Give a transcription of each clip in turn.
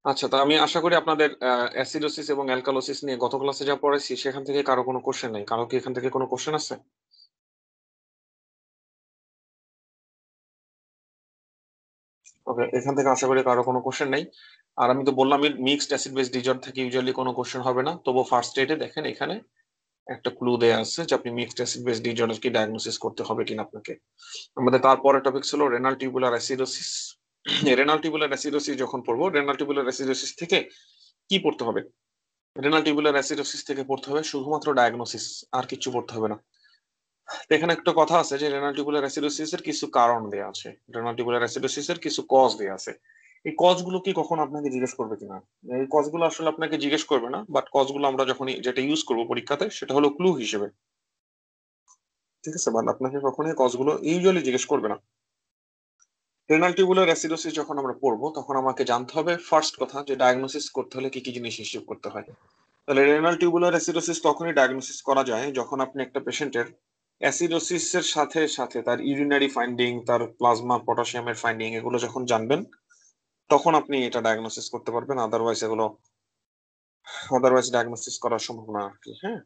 আচ্ছা, তো আমি আশা করি আপনাদের অ্যাসিডোসিস এবং অ্যালকালোসিস নিয়ে গত ক্লাসে যা পড়াইছি সেখান থেকে কারো কোনো কোয়েশ্চেন নেই। কারো কি এখান থেকে কোনো কোয়েশ্চেন আছে? ওকে, এখান থেকে আশা করি কারো কোনো কোয়েশ্চেন নেই। আর আমি তো বললামই মিক্সড অ্যাসিড বেস ডিজঅর্ডার থেকে ইউজুয়ালি কোনো কোয়েশ্চেন হবে না। তবুও ফার্স্ট স্টেটে দেখেন এখানে একটা ক্লু দেয়া আছে যে আপনি মিক্সড অ্যাসিড বেস ডিজঅর্ডার কি ডায়াগনোসিস করতে হবে কিনা আপনাকে। আমাদের তারপরের টপিক ছিল renal tubular acidosis. Renal tubular acidosis যখন পড়বো, রেনাল টিউবুলার অ্যাসিডোসিস থেকে কি পড়তে হবে? রেনাল টিউবুলার অ্যাসিডোসিস থেকে পড়তে হবে শুধুমাত্র ডায়াগনোসিস, আর কিছু পড়তে হবে না। তো এখানে একটা কথা আছে যে রেনাল টিউবুলার অ্যাসিডোসিস এর কিছু কারণ দেয়া আছে, রেনাল টিউবুলার অ্যাসিডোসিস এর কিছু কজ দেয়া আছে। এই কজ গুলো কি কখনো আপনাকে জিজ্ঞেস করবে কিনা? এই কজ গুলো আসলে আপনাকে জিজ্ঞেস করবে না, বাট কজ গুলো আমরা যখন যেটা ইউজ করবো পরীক্ষাতে সেটা হলো ক্লু হিসেবে। ঠিক আছে, বাট আপনাকে কখনোই কজ গুলো ইউজুয়ালি জিজ্ঞেস করবে না। রেনাল টিউবুলার অ্যাসিডোসিস যখন আমরা পড়বো তখন আমাকে জানতে হবে ফার্স্ট কথা যে ডায়াগনোসিস করতে হলে কি কি জিনিস হিসেব করতে হয়। তাহলে রেনাল টিউবুলার অ্যাসিডোসিস তখনই ডায়াগনোসিস করা যায় যখন আপনি একটা পেশেন্টের অ্যাসিডোসিস এর সাথে সাথে তার ইউরিনারি ফাইন্ডিং, তার প্লাজমা পটাশিয়ামের ফাইন্ডিং এগুলো যখন জানবেন তখন আপনি এটা ডায়াগনোসিস করতে পারবেন। আদারওয়াইজ ডায়াগনোসিস করা সম্ভব না আর কি। হ্যাঁ,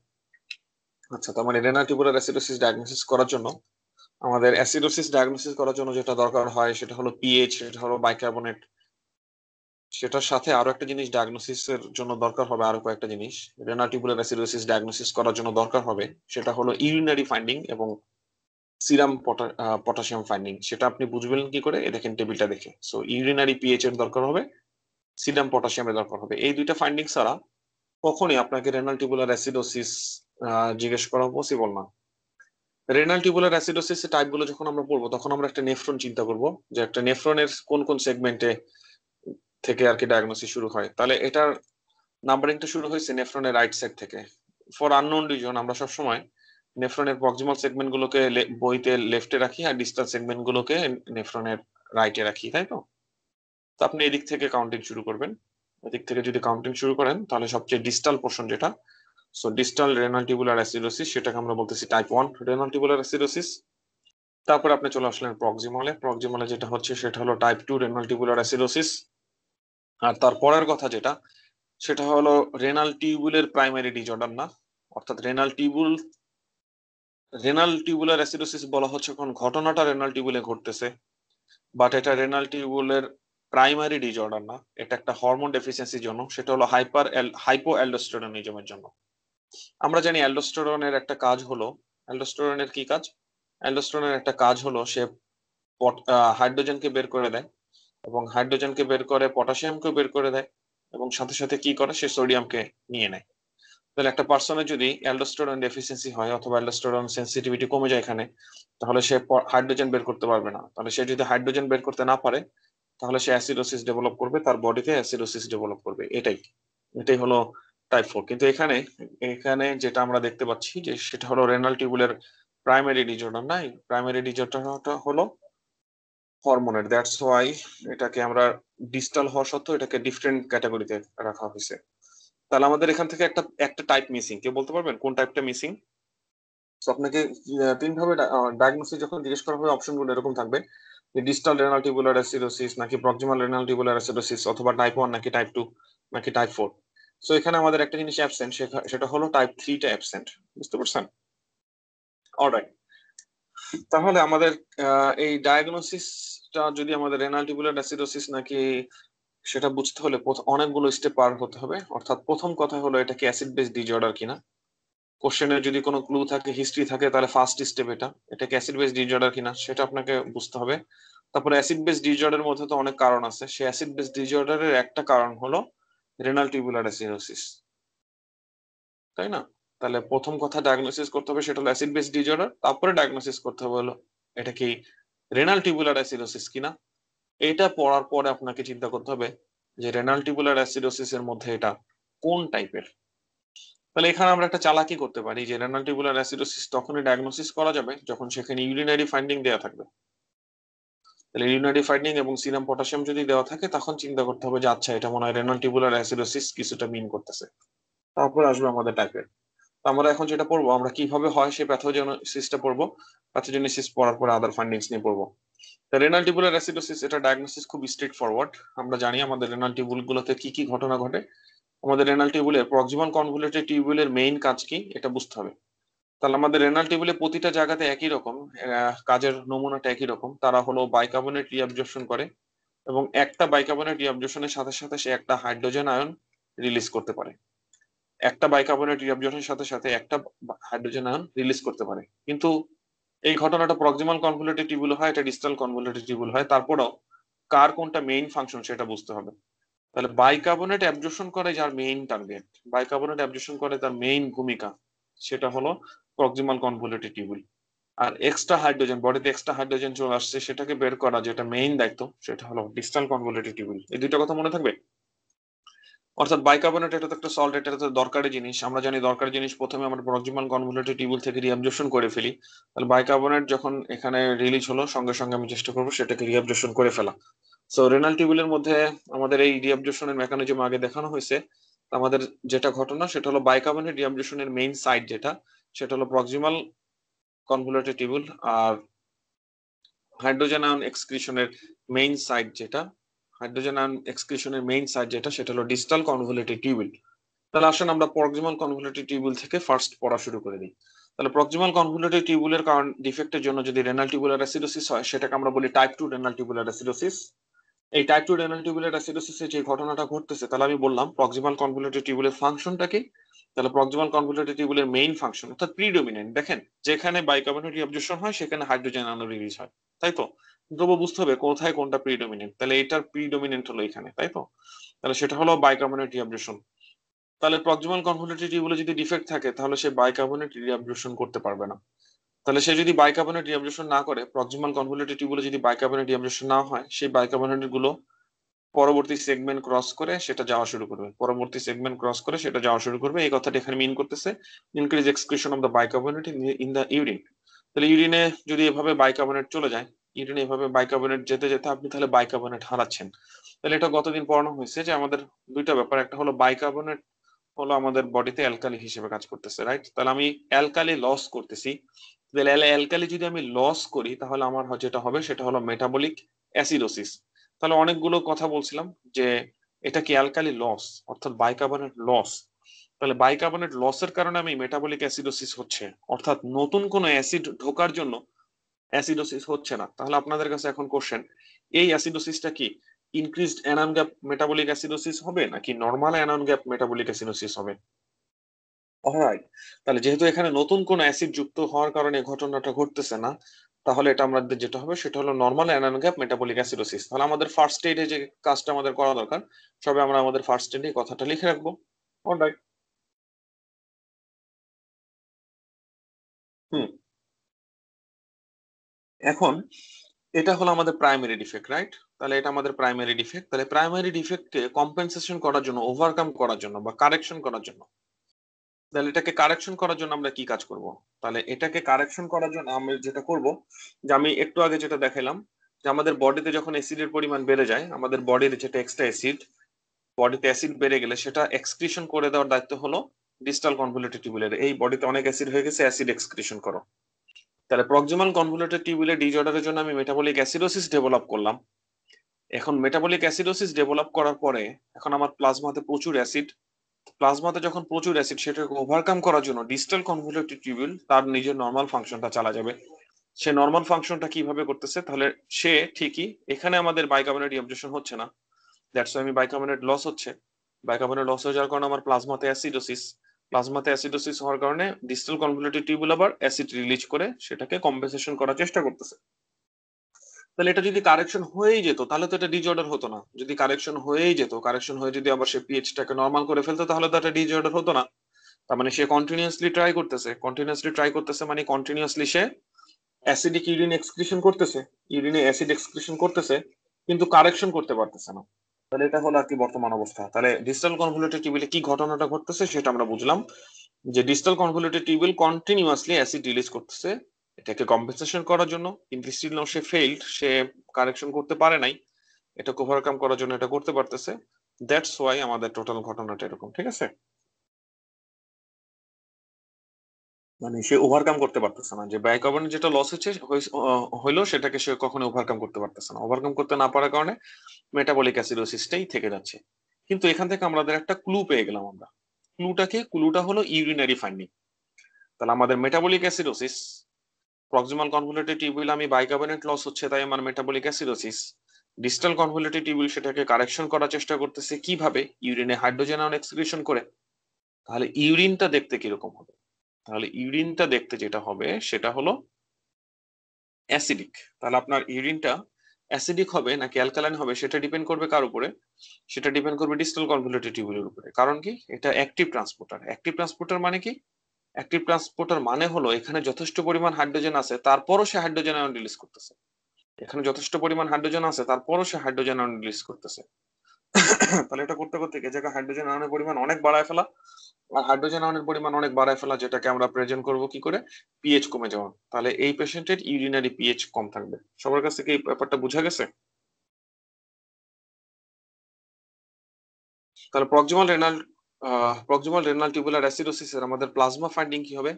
আচ্ছা, তার মানে রেনাল টিউবুলার অ্যাসিডোসিস ডায়াগনোসিস করার জন্য আমাদের অ্যাসিডোসিস ডায়াগনোসিস করার জন্য যেটা দরকার হয় সেটা হলো পিএইচ, সেটা হলো বাইকার্বনেট। সেটার সাথে আরো একটা জিনিস ডায়াগনোসিস এর জন্য দরকার হবে, আরো কয়েকটা জিনিস রেনাল টিউবুলার অ্যাসিডোসিস ডায়াগনোসিস করার জন্য দরকার হবে। সেটা হলো ইউরিনারি ফাইন্ডিং এবং সিরাম পটাশিয়াম ফাইন্ডিং। সেটা আপনি বুঝবেন কি করে? এ দেখেন টেবিলটা দেখে। সো ইউরিনারি পিএইচ এর দরকার হবে, সিরাম পটাশিয়ামের দরকার হবে। এই দুইটা ফাইন্ডিং ছাড়া কখনই আপনাকে রেনাল টিউবুলার অ্যাসিডোসিস জিজ্ঞেস করা পসিবল না। রেনাল টিউবুলার অ্যাসিডোসিস এর টাইপ গুলো যখন আমরা পড়বো তখন আমরা একটা নেফ্রন চিন্তা করব, যে একটা নেফ্রনের কোন কোন সেগমেন্টে থেকে আর কি ডায়াগনোসিস শুরু হয়। তাহলে এটার নাম্বারিংটা শুরু হয়েছে নেফ্রনের রাইট সাইড থেকে। ফর আননোন রিজন আমরা সবসময় নেফ্রনের প্রক্সিমাল সেগমেন্ট গুলোকে বইতে লেফটে রাখি আর ডিস্টাল সেগমেন্ট গুলোকে নেফ্রনের রাইটে রাখি, তাই তো? তো আপনি এদিক থেকে কাউন্টিং শুরু করবেন। এদিক থেকে যদি কাউন্টিং শুরু করেন তাহলে সবচেয়ে ডিস্টাল পোর্শন যেটা, so distal renal tubular acidosis, সেটাকে আমরা বলতেছি টাইপ 1 রেনাল টিউবুলার অ্যাসিডোসিস। তারপর আপনি চলে আসলেন প্রক্সিমালে। প্রক্সিমালে যেটা হচ্ছে সেটা হলো টাইপ 2 রেনাল টিউবুলার অ্যাসিডোসিস। আর তারপরের কথা যেটা, সেটা হলো রেনাল টিউবুলের প্রাইমারি ডিজঅর্ডার না, অর্থাৎ রেনাল টিউবুলার অ্যাসিডোসিস বলা হচ্ছে কোন ঘটনাটা রেনাল টিউবুলে ঘটতেছে, বাট এটা রেনাল টিউবুলের প্রাইমারি ডিজঅর্ডার না। এটা একটা হরমোন ডেফিসিয়েন্সির জন্য, সেটা হলো হাইপো অ্যালডোস্টেরনিজমের জন্য। আমরা জানি অ্যালডোস্টেরনের একটা কাজ হলো, অ্যালডোস্টেরনের কি কাজ? অ্যালডোস্টেরনের একটা কাজ হলো সে হাইড্রোজেনকে বের করে দেয়, এবং হাইড্রোজেনকে বের করে পটাশিয়ামকে বের করে দেয়, এবং সাথে সাথে কি করে সে সোডিয়ামকে নিয়ে নেয়। তাহলে একটা পার্সনের যদি অ্যালডোস্টেরন ডেফিসিয়েন্সি হয় অথবা অ্যালডোস্টেরন সেন্সিটিভিটি কমে যায় এখানে, তাহলে সে হাইড্রোজেন বের করতে পারবে না। তাহলে সে যদি হাইড্রোজেন বের করতে না পারে তাহলে সে অ্যাসিডোসিস ডেভেলপ করবে, তার বডিতে অ্যাসিডোসিস ডেভেলপ করবে। এটাই এটাই হলো টাইপ 4। কিন্তু এখানে এখানে যেটা আমরা দেখতে পাচ্ছি যে সেটা হলো রেনাল টিউবুলের প্রাইমারি ডিজঅর্ডার নাই, প্রাইমারি ডিজঅর্ডারটা হলো হরমোনের। দ্যাটস ওয়াই এটাকে আমরা ডিস্টাল হওয়া সত্ত্বেও এটাকে ডিফারেন্ট ক্যাটাগরিতে রাখা হয়েছে। তাহলে আমাদের এখান থেকে একটা একটা টাইপ মিসিং। কেউ বলতে পারবেন কোন টাইপটা মিসিং? তো আপনাকে তিন ভাবে ডায়াগনোসিস যখন জিজ্ঞেস করা হবে অপশনগুলো এরকম থাকবে যে ডিস্টাল রেনাল টিউবুলার অ্যাসিডোসিস নাকি প্রক্সিমাল রেনাল টিউবুলার অ্যাসিডোসিস, অথবা টাইপ 1 নাকি টাইপ 2 নাকি টাইপ 4। সো এখানে আমাদের একটা জিনিস অ্যাবসেন্ট, সেটা হলো টাইপ 3টা অ্যাবসেন্ট। বুঝতে পারছেন? অলরাইট, তাহলে আমাদের এই ডায়াগনোসিসটা যদি আমাদের রেনাল টিউবুলার অ্যাসিডোসিস নাকি সেটা বুঝতে হলে অনেকগুলো স্টেপ পার হতে হবে। অর্থাৎ প্রথম কথা হলো এটা কি অ্যাসিড বেস ডিজঅর্ডার কিনা। কোশ্চেনে যদি কোনো ক্লু থাকে, হিস্ট্রি থাকে, তাহলে ফার্স্ট স্টেপ এটা কি অ্যাসিড বেস ডিজঅর্ডার কিনা সেটা আপনাকে বুঝতে হবে। তারপরে অ্যাসিড বেস ডিজঅর্ডারের মধ্যে তো অনেক কারণ আছে, সেই অ্যাসিড বেস ডিজঅর্ডারের একটা কারণ হলো রেনাল টিউবুলার অ্যাসিডোসিস, তাই না? তাহলে প্রথম কথা ডায়াগনোসিস করতে হবে সেটা হলো অ্যাসিড বেস ডিজঅর্ডার, তারপরে ডায়াগনোসিস করতে হবে হলো এটা কি রেনাল টিউবুলার অ্যাসিডোসিস কিনা। এটা পড়ার পরে আপনাকে চিন্তা করতে হবে যে রেনাল টিউবুলার অ্যাসিডোসিস এর মধ্যে এটা কোন টাইপের। তাহলে এখানে আমরা একটা চালাকি করতে পারি যে রেনাল টিউবুলার অ্যাসিডোসিস তখনই ডায়াগনোসিস করা যাবে যখন সেখানে ইউরিনারি ফাইন্ডিং দেওয়া থাকবে। তাহলে ইউরিনারি ফাইন্ডিং এবং সিরাম পটাশিয়াম যদি দেওয়া থাকে তখন চিন্তা করতে হবে যে আচ্ছা এটা মনে হয় রেনাল টিউবুলার অ্যাসিডোসিস কিছুটা মিন করতেছে। তারপর আসবে আমাদের টাইপের। আমরা এখন যেটা পড়বো, আমরা কিভাবে হয় সেই প্যাথোজেনেসিসটা পড়বো, প্যাথোজেনেসিস পড়ার পরে আদার ফাইন্ডিংস নিয়ে পড়বো। রেনাল টিউবুলার অ্যাসিডোসিস, এটা ডায়াগনোসিস খুব স্ট্রেট ফরওয়ার্ড। আমরা জানি আমাদের রেনাল টিউবুল গুলোতে কি কি ঘটনা ঘটে। আমাদের রেনাল টিউবুলের প্রক্সিমাল কনভলিউটেড টিউবুলের মেইন কাজ কি এটা বুঝতে হবে। তাহলে আমাদের রেনাল টিউবুলে প্রতিটা জায়গাতে একই রকম, কাজের নমুনাটা একই রকম। তারা হলো বাইকার্বনেট রিঅ্যাবজর্পশন করে, এবং একটা বাইকার্বনেট রিঅ্যাবজর্পশনের সাথে সাথে সে একটা হাইড্রোজেন আয়ন রিলিজ করতে পারে। একটা বাইকার্বনেট রিঅ্যাবজর্পশনের সাথে সাথে একটা হাইড্রোজেন আয়ন রিলিজ করতে পারে। কিন্তু এই ঘটনাটা প্রক্সিমাল কনভলিউটেড টিউবুল হয়, এটা ডিস্টাল কনভলিউটেড টিউবুল হয়। তারপরেও কার কোনটা মেইন ফাংশন সেটা বুঝতে হবে। তাহলে বাইকার্বনেট অ্যাবজর্পশন করে যার মেইন টার্গেট, বাইকার্বনেট অ্যাবজর্পশন করে তার মেইন ভূমিকা, সেটা হলো প্রক্সিমাল কনভলিউটেড টিউবুল। আর এক্সট্রা হাইড্রোজেন, বডিতে এক্সট্রা হাইড্রোজেন চলে আসছে, সেটাকে বের করা যেটা মেইন দায়িত্ব, সেটা হলো ডিস্টাল কনভলিউটেড টিউবুল। এই দুইটা কথা মনে থাকবে। অর্থাৎ বাইকার্বনেট এটা তো একটা সল্ট, এটা তো দরকারি জিনিস। আমরা জানি দরকারি জিনিস প্রথমে আমরা প্রক্সিমাল কনভলিউটেড টিউবুল থেকে রিঅ্যাবজর্পশন করে ফেলি। তাহলে বাইকার্বনেট যখন এখানে রিলিজ হলো, সঙ্গে সঙ্গে আমি চেষ্টা করবো সেটাকে রিঅ্যাবজর্পশন করে ফেলা। সো রেনাল টিউবুলের মধ্যে আমাদের এই রিঅ্যাবজর্পশনের মেকানিজম আগে দেখানো হয়েছে। আমাদের যেটা ঘটনা সেটা হলো বাইকার্বনেট রিঅ্যাবজর্পশনের মেইন সাইট যেটা, সেটা হলো প্রক্সিমাল কনভলিউটেড টিউবুল। আর হাইড্রোজেন আয়ন এক্সক্রিশনের মেইন সাইট যেটা, হাইড্রোজেন আয়ন এক্সক্রিশনের মেইন সাইট যেটা, সেটা হলো ডিস্টাল কনভলিউটেড টিউবুল। তাহলে আসুন আমরা প্রক্সিমাল কনভলিউটেড টিউবুল থেকে ফার্স্ট পড়া শুরু করে দিই। তাহলে প্রক্সিমাল কনভলিউটেড টিউবুলের কারণ ডিফেক্টের জন্য যদি রেনাল টিউবুলার অ্যাসিডোসিস হয়, সেটাকে আমরা বলি টাইপ 2 রেনাল টিউবুলার অ্যাসিডোসিস। এই টাইপ 2 রেনাল টিউবুলার অ্যাসিডোসিসে যে ঘটনাটা ঘটতেছে, তাহলে আমি বললাম প্রক্সিমাল কনভলিউটেড টিউবুলের ফাংশনটা কি। তাহলে প্রক্সিমাল কনভলিউটেড টিউবুলের মেইন ফাংশন অর্থাৎ প্রিডোমিনেন্ট, দেখেন যেখানে বাইকার্বনেট রিঅ্যাবজর্পশন হয় সেখানে হাইড্রোজেন আয়ন রিলিজ হয়, তাই তো। তবু বুঝতে হবে কোথায় কোনটা প্রিডোমিনেন্ট। তাহলে এটার প্রিডোমিনেন্ট হলো এখানে, তাই তো। তাহলে সেটা হলো বাইকার্বনেট রিঅ্যাবজর্পশন। তাহলে প্রক্সিমাল কনভলিউটেড টিউবুলে যদি ডিফেক্ট থাকে, তাহলে সে বাইকার্বনেট রিঅ্যাবজর্পশন করতে পারবে না। তাহলে সে যদি বাইকার্বনেট রিঅ্যাবজর্পশন না করে, প্রক্সিমাল কনভলিউটেড টিউবুলে যদি বাইকার্বনেট রিঅ্যাবজর্পশন না হয়, সেই বাইকার্বনেট গুলো পরবর্তী সেগমেন্ট ক্রস করে সেটা যাওয়া শুরু করবে, পরবর্তী সেগমেন্ট ক্রস করে সেটা যাওয়া শুরু করবে। এই কথাটা এখানে মিন করতেছে increase excretion of the bicarbonate in the urine. তাহলে ইউরিনে যদি এভাবে বাইকার্বনেট চলে যায়, ইউরিনে এভাবে বাইকার্বনেট যেতে যেতে আপনি তাহলে বাইকার্বনেট হারাচ্ছেন। তাহলে এটা গতদিন পড়ানো হয়েছে যে আমাদের দুইটা ব্যাপার, একটা হলো বাইকার্বনেট হলো আমাদের বডিতে অ্যালকালি হিসেবে কাজ করতেছে, রাইট। তাহলে আমি অ্যালকালি লস করতেছি। তাহলে অ্যালকালি যদি আমি লস করি, তাহলে আমার যেটা হবে সেটা হলো মেটাবলিক অ্যাসিডোসিস। তাহলে অনেকগুলো কথা বলছিলাম যে এটা কি অ্যালকালি লস অর্থাৎ বাইকার্বনেট লস। তাহলে বাইকার্বনেট লসের কারণে আমি মেটাবলিক অ্যাসিডোসিস হচ্ছে, অর্থাৎ নতুন কোনো অ্যাসিড ঢোকার জন্য অ্যাসিডোসিস হচ্ছে না। তাহলে আপনাদের কাছে এখন কোশ্চেন, এই অ্যাসিডোসিসটা কি increased anion gap metabolic acidosis হবে নাকি normal anion gap metabolic acidosis হবে? অলরাইট। তাহলে যেহেতু এখানে নতুন কোন অ্যাসিড যুক্ত হওয়ার কারণে ঘটনাটা ঘটতেছে না, তাহলে এটা আমাদের যেটা হবে সেটা হলো normal anion gap metabolic acidosis. তাহলে আমাদের ফার্স্ট এডে যে কাজটা আমাদের করা দরকার, সবে আমরা আমাদের ফার্স্ট এডে কথাটা লিখে রাখবো। অলরাইট। হুম। এখন এটা হলো আমাদের প্রাইমারি ডিফেক্ট, রাইট। তাহলে এটা আমাদের প্রাইমারি ডিফেক্ট। তাহলে প্রাইমারি ডিফেক্টকে কম্পেনসেশন করার জন্য, ওভারকাম করার জন্য বা কারেকশন করার জন্য, তাহলে এটাকে কারেকশন করার জন্য আমরা কি কাজ করব? তাহলে এটাকে কারেকশন করার জন্য আমরা যেটা করব, যে আমি একটু আগে যেটা দেখাইলাম, যে আমাদের বডিতে যখন অ্যাসিডের পরিমাণ বেড়ে যায়, আমাদের বডির যেটা এক্সট্রা অ্যাসিড, বডিতে অ্যাসিড বেড়ে গেলে সেটা এক্সক্রিশন করে দেওয়ার দায়িত্ব হলো ডিস্টাল কনভলিউটেড টিউবুলের। এই বডিতে অনেক অ্যাসিড হয়ে গেছে, অ্যাসিড এক্সক্রিশন করো। তাহলে প্রক্সিমাল কনভলিউটেড টিউবুলের ডিজঅর্ডারের জন্য আমি মেটাবলিক অ্যাসিডোসিস ডেভেলপ করলাম। এখন মেটাবলিক অ্যাসিডোসিস ডেভেলপ করার পরে এখন আমার প্লাজমাতে প্রচুর অ্যাসিড, প্লাজমাতে যখন প্রচুর অ্যাসিড, সেটাকে ওভারকাম করার জন্য ডিস্টাল কনভলিউটেড টিউবুল তার নিজের নর্মাল ফাংশনটা চালা যাবে। সে নর্মাল ফাংশনটা কিভাবে করতেছে? তাহলে সে ঠিকই এখানে আমাদের বাইকার্বনেট রিঅবজেকশন হচ্ছে না, দ্যাটস ওয়াই আমি বাইকার্বনেট লস হচ্ছে। বাইকার্বনেট লস হয়ে যাওয়ার কারণে আমার প্লাজমাতে অ্যাসিডোসিস, প্লাজমাতে অ্যাসিডোসিস হওয়ার কারণে ডিস্টাল কনভলিউটেড টিউবুল আবার অ্যাসিড রিলিজ করে সেটাকে কম্পেনসেশন করার চেষ্টা করতেছে। তাহলে এটা যদি কারেকশন হয়েই যেত, তাহলে তো এটা ডিজঅর্ডার হতো না। যদি কারেকশন হয়েই যেত, কারেকশন হয়ে যদি আবার সে পিএইচটাকে নর্মাল করে ফেলতো, তাহলে তো এটা ডিজঅর্ডার হতো না। তার মানে সে কন্টিনিউয়াসলি ট্রাই করতেছে, কন্টিনিউয়াসলি ট্রাই করতেছে মানে কন্টিনিউয়াসলি সে অ্যাসিডিক ইউরিন এক্সক্রিশন করতেছে, ইউরিনে অ্যাসিড এক্সক্রিশন করতেছে, কিন্তু কারেকশন করতে পারতেছে না। তাহলে এটা হলো আর কি বর্তমান অবস্থা। তাহলে ডিস্টাল কনভলিউটেড টিউবুলে কি ঘটনাটা ঘটতেছে সেটা আমরা বুঝলাম, যে distal convoluted tubule continuously acid release করতেছে এটাকে কম্পেনসেশন করার জন্য, কিন্তু স্টিল সে ফেইল্ড, সে কারেকশন করতে পারে নাই। এটাকে ওভারকাম করার জন্য এটা করতে পারতেছে। দ্যাটস ওয়াই আমাদের টোটাল ঘটনাটা এরকম, ঠিক আছে। মানে সে ওভারকাম করতে পারতেছে না, যে বাইকার্বনেট যেটা লস হচ্ছে হইলো সেটাকে সে কখনো ওভারকাম করতে পারতেছে না। ওভারকাম করতে না পারার কারণে মেটাবলিক অ্যাসিডোসিসটাই থেকে যাচ্ছে। কিন্তু এখান থেকে আমাদের একটা ক্লু পেয়ে গেলাম আমরা। ক্লুটা হলো ইউরিনারি ফাইন্ডিং। তাহলে আমাদের মেটাবলিক অ্যাসিডোসিস, প্রক্সিমাল কনভলিউটেড টিউবিল আমি বাইকার্বনেট লস হচ্ছে তাই আমার মেটাবলিক অ্যাসিডোসিস, ডিস্টাল কনভলিউটেড টিউবিল সেটাকে কারেকশন করার চেষ্টা করতেছে কিভাবে, ইউরিনে হাইড্রোজেন আয়ন এক্সক্রিশন করে। তাহলে ইউরিনটা দেখতে কিরকম হবে? তাহলে ইউরিনটা দেখতে যেটা হবে সেটা হলো অ্যাসিডিক। তাহলে আপনার ইউরিনটা অ্যাসিডিক হবে নাকি অ্যালকালাইন হবে সেটা ডিপেন্ড করবে কার উপরে? সেটা ডিপেন্ড করবে ডিস্টাল কনভলিউটেড টিউবিলের উপরে। কারণ কি? এটা অ্যাক্টিভ ট্রান্সপোর্টার। অ্যাক্টিভ ট্রান্সপোর্টার মানে কি? অ্যাক্টিভ ট্রান্সপোর্টার মানে হলো এখানে যথেষ্ট পরিমাণ হাইড্রোজেন আছে তারপরও সে হাইড্রোজেন আয়ন রিলিজ করতেছে। এখানে যথেষ্ট পরিমাণ হাইড্রোজেন আছে তারপরও সে হাইড্রোজেন আয়ন রিলিজ করতেছে। তাহলে এটা করতে করতে এই জায়গায় হাইড্রোজেন আয়নের পরিমাণ অনেক বাড়ায় ফেলা, আর হাইড্রোজেন আয়নের পরিমাণ অনেক বাড়ায় ফেলা, যেটাকে আমরা প্রেজেন্ট করব কি করে? পিএইচ কমে যাওয়া। তাহলে এই পেশেন্টের ইউরিনারি পিএইচ কম থাকবে। সবার কাছ থেকে এই ব্যাপারটা বোঝা গেছে? তাহলে প্রক্সিমাল রেনাল টিউবুলার অ্যাসিডোসিস এর আমাদের প্লাজমা ফাইন্ডিং কি হবে?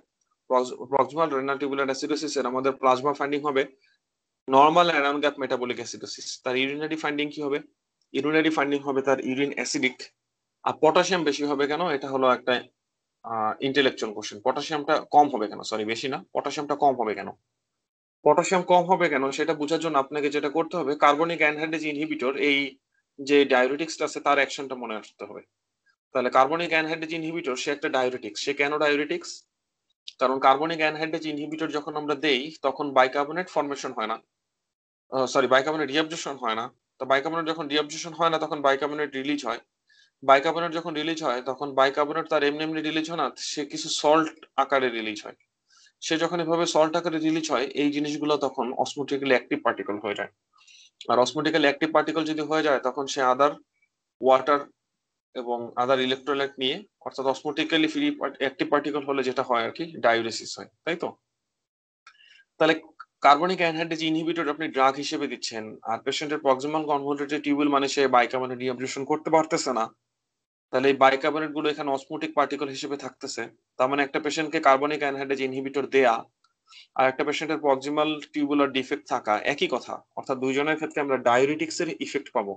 প্রক্সিমাল রেনাল টিউবুলার অ্যাসিডোসিস এর আমাদের প্লাজমা ফাইন্ডিং হবে normal anion gap metabolic acidosis. তার ইউরিনারি ফাইন্ডিং কি হবে? ইউরিনারি ফাইন্ডিং হবে তার ইউরিন অ্যাসিডিক। আর পটাশিয়াম বেশি হবে কেন? এটা হলো একটা ইন্টেলেকচুয়াল কোশ্চেন। পটাশিয়ামটা কম হবে কেন? সরি, বেশি না, পটাশিয়ামটা কম হবে কেন? পটাশিয়াম কম হবে কেন সেটা বোঝার জন্য আপনাকে যেটা করতে হবে, কার্বনিক অ্যানহাইড্রেজ ইনহিবিটর, এই যে ডায়োরেটিক্সটা আছে তার অ্যাকশনটা মনে রাখতে হবে। তাহলে কার্বনিক অ্যানহাইড্রেজ ইনহিবিটর সে একটা ডায়োরেটিক্স। সে কেন ডায়োরেটিক্স? কারণ কার্বনিক অ্যানহাইড্রেজ ইনহিবিটর যখন আমরা দেই তখন বাইকার্বনেট ফর্মেশন হয় না, সরি বাইকার্বনেট রিঅ্যাবজর্পশন হয় না। তো বাইকার্বনেট যখন রিঅ্যাবজর্পশন হয় না তখন বাইকার্বনেট রিলিজ হয়। বাইকার্বনেট যখন রিলিজ হয় তখন বাইকার্বনেট তার এমনি এমনি রিলিজ হয় না, সে কিছু সল্ট আকারে রিলিজ হয়। সে যখন এভাবে সল্ট আকারে রিলিজ হয় এই জিনিসগুলো তখন অসমোটিক্যালি অ্যাক্টিভ পার্টিকেল হয়ে যায়। আর অসমোটিক্যালি অ্যাক্টিভ পার্টিকেল যদি হয়ে যায় তখন সে আদার ওয়াটার এবং আদার ইলেকট্রোলাইট নিয়ে, অর্থাৎ অসমোটিক্যালি ফ্রি অ্যাক্টিভ পার্টিকেল হলে যেটা হয় আর কি, ডাইউরেসিস হয়, তাই তো? তাহলে কার্বনিক অ্যানহাইড্রেজ ইনহিবিটর আপনি ড্রাগ হিসেবে দিচ্ছেন, আর পেশেন্টের প্রক্সিমাল কনভলিউটেড টিউবিল মানে সে বাইকার্বনেট রিঅ্যাবজর্পশন করতে পারতেছে না। তাহলে এই বাইকার্বনেট গুলো এখানে অসমোটিক পার্টিকেল হিসেবে থাকতেছে। তার মানে একটা পেশেন্টকে কার্বনিক অ্যানহাইড্রেজ ইনহিবিটর দেয়া আর একটা পেশেন্টের প্রক্সিমাল টিউবুলার ডিফেক্ট থাকা একই কথা। অর্থাৎ দুইজনের ক্ষেত্রে আমরা ডায়োরেটিক্স এর ইফেক্ট পাবো।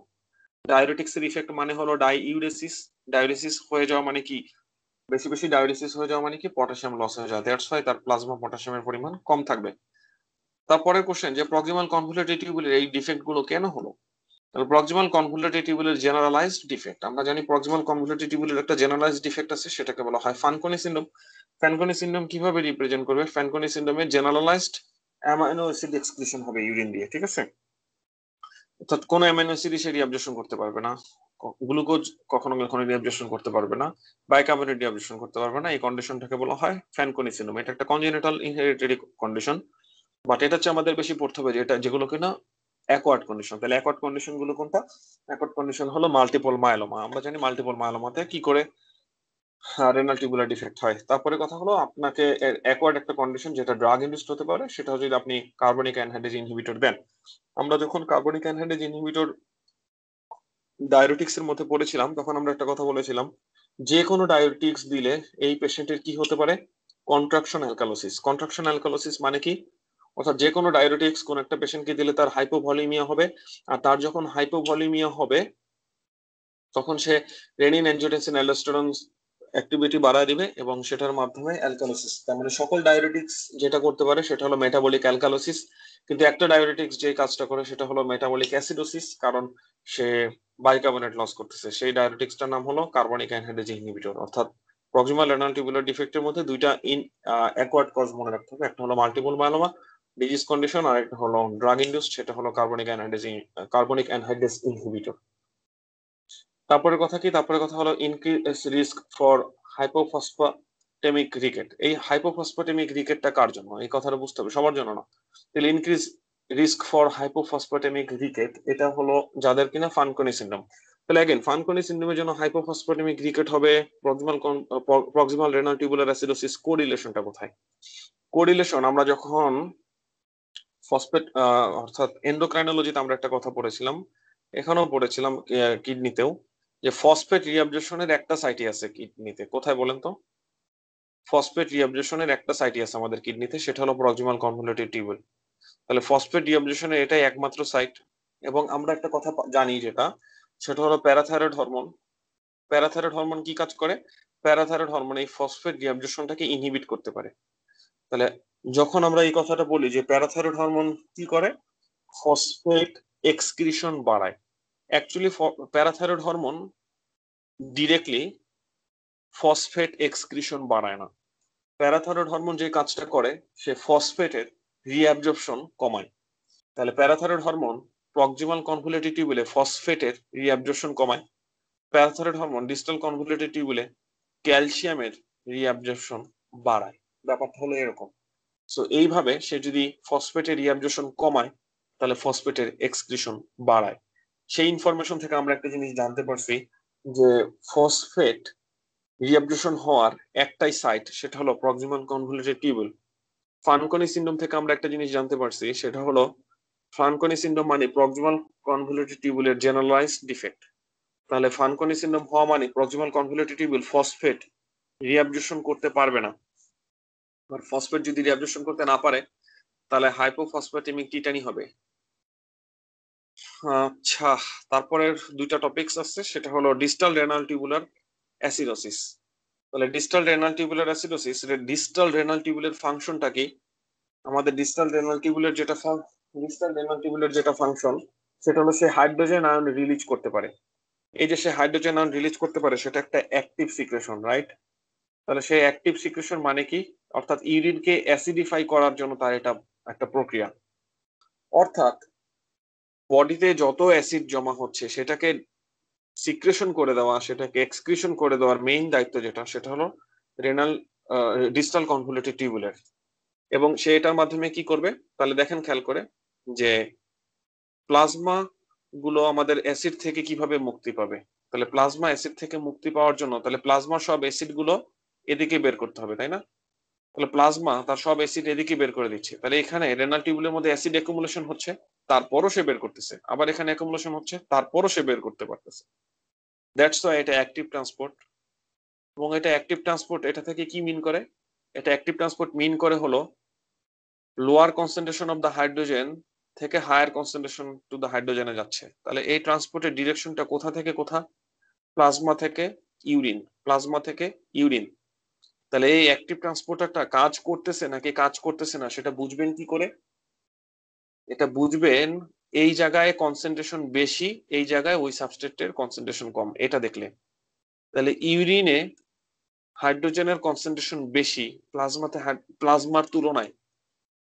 ডায়োরেটিক্স এর ইফেক্ট মানে হলো ডাইইউরেসিস। ডায়োরেসিস হয়ে যাওয়া মানে কি? বেশি বেশি ডায়োরেসিস হয়ে যাওয়া মানে কি? পটাশিয়াম লস হয়ে যাওয়া। দ্যাটস ওয়াই তার প্লাজমা পটাশিয়ামের পরিমাণ কম থাকবে। তারপরের কোশ্চেন, যে প্রক্সিমাল কনভলিউটেড টিউবুলের এই ডিফেক্ট গুলো কেন হলো? প্রক্সিমাল কনভলিউটেড টিউবুলের জেনারেলাইজড ডিফেক্ট, আমরা জানি প্রক্সিমাল কনভলিউটেড টিউবুলের একটা জেনারেলাইজড ডিফেক্ট আছে, সেটাকে বলা হয় ফানকনি সিনড্রোম। ফ্যানকনি সিনড্রোম কিভাবে রিপ্রেজেন্ট করবে? ফ্যানকনি সিনড্রোমে জেনারেলাইজড অ্যামাইনো অ্যাসিড এক্সক্রিশন হবে ইউরিন দিয়ে, ঠিক আছে? অর্থাৎ কোনো অ্যামাইনো অ্যাসিড সে রিঅ্যাবজর্পশন করতে পারবে না। গ্লুকোজ কখনো কখনো রিঅ্যাবজর্পশন করতে পারবে না, বাইকার্বনেট রিঅ্যাবজর্পশন করতে পারবে না। এই কন্ডিশনটাকে বলা হয় ফ্যানকনি সিনড্রোম। এটা একটা কনজেনিটাল ইনহেরিটেড কন্ডিশন, বাট এটা হচ্ছে আমাদের বেশি পড়তে হবে যেটা, যেগুলো কিনা অ্যাকোয়ার্ড কন্ডিশন। তাহলে অ্যাকোয়ার্ড কন্ডিশন গুলো কোনটা? অ্যাকোয়ার্ড কন্ডিশন হলো মাল্টিপল মায়োলোমা। আমরা জানি মাল্টিপল মায়োলোমাতে কি করে রেনাল টিউবুলার ডিফেক্ট হয়। তারপরে কথা হলো আপনাকে অ্যাকোয়ার্ড একটা কন্ডিশন যেটা ড্রাগ ইন্ডিউসড হতে পারে, সেটা হচ্ছে যদি আপনি কার্বনিক অ্যানহাইড্রেজ ইনহিবিটর দেন। আমরা যখন কার্বনিক অ্যানহাইড্রেজ ইনহিবিটর ডায়োরেটিক্স এর মধ্যে পড়েছিলাম তখন আমরা একটা কথা বলেছিলাম, যে কোনো ডায়োরেটিক্স দিলে এই পেশেন্টের কি হতে পারে? Contraction alkalosis. কন্ট্রাকশন অ্যালকালোসিস মানে কি? অর্থাৎ যে কোনো ডায়োরেটিক্স কোন একটা পেশেন্টকে দিলে তার হাইপোভলিমিয়া হবে, আর তার যখন হাইপোভলিমিয়া হবে তখন সে রেনিন অ্যানজিওটেনসিন অ্যালডোস্টেরন অ্যাক্টিভিটি বাড়ায় দিবে এবং সেটার মাধ্যমে অ্যালকালোসিস। তার মানে সকল ডায়োরেটিক্স যেটা করতে পারে সেটা হলো মেটাবলিক অ্যালকালোসিস, কিন্তু একটা ডায়োরেটিক্স যে কাজটা করে সেটা হলো মেটাবলিক অ্যাসিডোসিস। কারণ সে বাইকার্বনেট লস করতেছে। সেই ডায়োরেটিক্সটার নাম হলো কার্বনিক অ্যানহাইড্রেজ ইনহিবিটর। অর্থাৎ প্রক্সিমাল রেনাল টিউবুলার ডিফেক্টের মধ্যে দুইটা অ্যাকোয়ার্ড কজ মনে রাখতে হবে, একটা হলো মাল্টিপল মায়োলোমা ডিজিজ কন্ডিশন, আর একটা হলো ড্রাগ ইন্ডিউসড, সেটা হলো কার্বনিক অ্যানহাইড্রেজ ইনহিবিটর। তারপরে কথা কি? তারপরে কথা হলো increase risk for hypophosphataemic rickets. এই হাইপোফসফেটেমিক রিকেটটা কার জন্য? এই কথাটা বুঝতে হবে, সবার জন্য না। তাহলে increase risk for hypophosphataemic rickets এটা হলো যাদের কিনা ফানকনি সিনড্রোম। তাহলে अगेन ফানকনি সিনড্রোমের জন্য হাইপোফসফেটেমিক রিকেট হবে, প্রক্সিমাল রেনাল টিউবুলার অ্যাসিডোসিস কোরিলেশনটা কোথায়? কোরিলেশন আমরা যখন ফসফেট অর্থাৎ এন্ডোক্রাইনোলজিতে আমরা একটা কথা পড়েছিলাম, এখানেও পড়েছিলাম কিডনিতেও, যে ফসফেট রিঅ্যাবজর্পশনের একটা সাইটই আছে কিডনিতে। কোথায় বলেন তো? ফসফেট রিঅ্যাবজর্পশনের একটা সাইটই আছে আমাদের কিডনিতে, সেটা হলো প্রক্সিমাল কনভলিউটেড টিউবুল। তাহলে ফসফেট রিঅ্যাবজর্পশনের এটাই একমাত্র সাইট। এবং আমরা একটা কথা জানি যেটা, সেটা হলো প্যারাথাইরয়েড হরমোন। প্যারাথাইরয়েড হরমোন কি কাজ করে? প্যারাথাইরয়েড হরমোন এই ফসফেট রিঅ্যাবজর্পশনটাকে ইনহিবিট করতে পারে। তাহলে যখন আমরা এই কথাটা বলি যে প্যারাথাইরয়েড হরমোন কি করে, ফসফেট এক্সক্রিশন বাড়ায়। Actually parathyroid hormone directly phosphate excretion বাড়ায় না। প্যারাথাইরয়েড হরমোন যে কাজটা করে, সে ফসফেটের রিঅ্যাবজর্পশন কমায়। তাহলে প্যারাথাইরয়েড হরমোন প্রক্সিমাল কনভলিউটেড টিউবুলে ফসফেটের রিঅ্যাবজর্পশন কমায়। প্যারাথাইরয়েড হরমোন ডিস্টাল কনভলিউটেড টিউবুলে ক্যালসিয়ামের রিঅ্যাবজর্পশন বাড়ায়। ব্যাপারটা হলো এরকম। সো এইভাবে সে যদি ফসফেটের রিঅ্যাবজর্পশন কমায়, তাহলে ফসফেটের এক্সক্রিশন বাড়ায়। সেই ইনফরমেশন থেকে আমরা একটা জিনিস জানতে পারছি যে ফসফেট রিঅ্যাবজর্পশন হওয়ার একটাই সাইট, সেটা হলো প্রক্সিমাল কনভলিউটেড টিউবুল। ফানকনি সিনড্রোম থেকে আমরা একটা জিনিস জানতে পারছি, সেটা হলো ফানকনি সিনড্রোম মানে প্রক্সিমাল কনভলিউটেড টিউবুলের জেনারেলাইজড ডিফেক্ট। তাহলে ফানকনি সিনড্রোম হওয়া মানে proximal convoluted tubule phosphate reabsorption করতে পারবে না। আর ফসফেট যদি রিঅ্যাবজর্পশন করতে না পারে, তাহলে হাইপোফসফেটেমিক টিটানি হবে। আচ্ছা, তারপরের দুইটা টপিকস আছে, সেটা হলো ডিস্টাল রেনাল টিউবুলার অ্যাসিডোসিস। তাহলে distal renal tubular acidosis, distal renal টিউবুলের ফাংশনটা কি? আমাদের ডিস্টাল রেনাল টিউবুলের যেটা ফাংশন, সেটা হলো সে হাইড্রোজেন আয়ন রিলিজ করতে পারে। এই যে সে হাইড্রোজেন আয়ন রিলিজ করতে পারে, সেটা একটা অ্যাক্টিভ সিক্রেশন, রাইট? তাহলে সেই অ্যাক্টিভ সিক্রেশন মানে কি? অর্থাৎ ইউরিনকে অ্যাসিডিফাই করার জন্য তার এটা একটা প্রক্রিয়া। অর্থাৎ বডিতে যত অ্যাসিড জমা হচ্ছে সেটাকে সিক্রেশন করে দেওয়া, সেটাকে এক্সক্রিশন করে দেওয়ার মেইন দায়িত্ব যেটা, সেটা হলো রেনাল ডিস্টাল কনভলিউটেড টিউবুলের। এবং সে এটার মাধ্যমে কি করবে? তাহলে দেখেন খেয়াল করে যে প্লাজমা গুলো আমাদের অ্যাসিড থেকে কিভাবে মুক্তি পাবে। তাহলে প্লাজমা অ্যাসিড থেকে মুক্তি পাওয়ার জন্য তাহলে প্লাজমা সব অ্যাসিড গুলো এদিকে বের করতে হবে, তাই না? তাহলে প্লাজমা তার সব অ্যাসিড এদিকে বের করে দিচ্ছে। তাহলে এখানে রেনাল টিউবুলের মধ্যে অ্যাসিড অ্যাকুমুলেশন হচ্ছে, তারপরও সে বের করতেছে। আবার এখানে অ্যাকুমুলেশন হচ্ছে, তারপরও সে বের করতে পারতেছে। দ্যাটস ওয়াই এটা অ্যাক্টিভ ট্রান্সপোর্ট। এবং এটা অ্যাক্টিভ ট্রান্সপোর্ট এটা থেকে কি মিন করে? এটা অ্যাক্টিভ ট্রান্সপোর্ট মিন করে হলো lower concentration of the hydrogen থেকে হায়ার কনসেন্ট্রেশন টু দ্য হাইড্রোজেনে যাচ্ছে। তাহলে এই ট্রান্সপোর্টের ডিরেকশনটা কোথা থেকে কোথা? প্লাজমা থেকে ইউরিন, প্লাজমা থেকে ইউরিন। তাহলে এই অ্যাক্টিভ ট্রান্সপোর্টারটা কাজ করতেছে নাকি কাজ করতেছে না, সেটা বুঝবেন কি করে? এটা বুঝবেন এই জায়গায় কনসেন্ট্রেশন বেশি, এই জায়গায় ওই সাবস্ট্রেটের কনসেন্ট্রেশন কম, এটা দেখলে। তাহলে ইউরিনে হাইড্রোজেনের কনসেন্ট্রেশন বেশি প্লাজমাতে, প্লাজমার তুলনায়।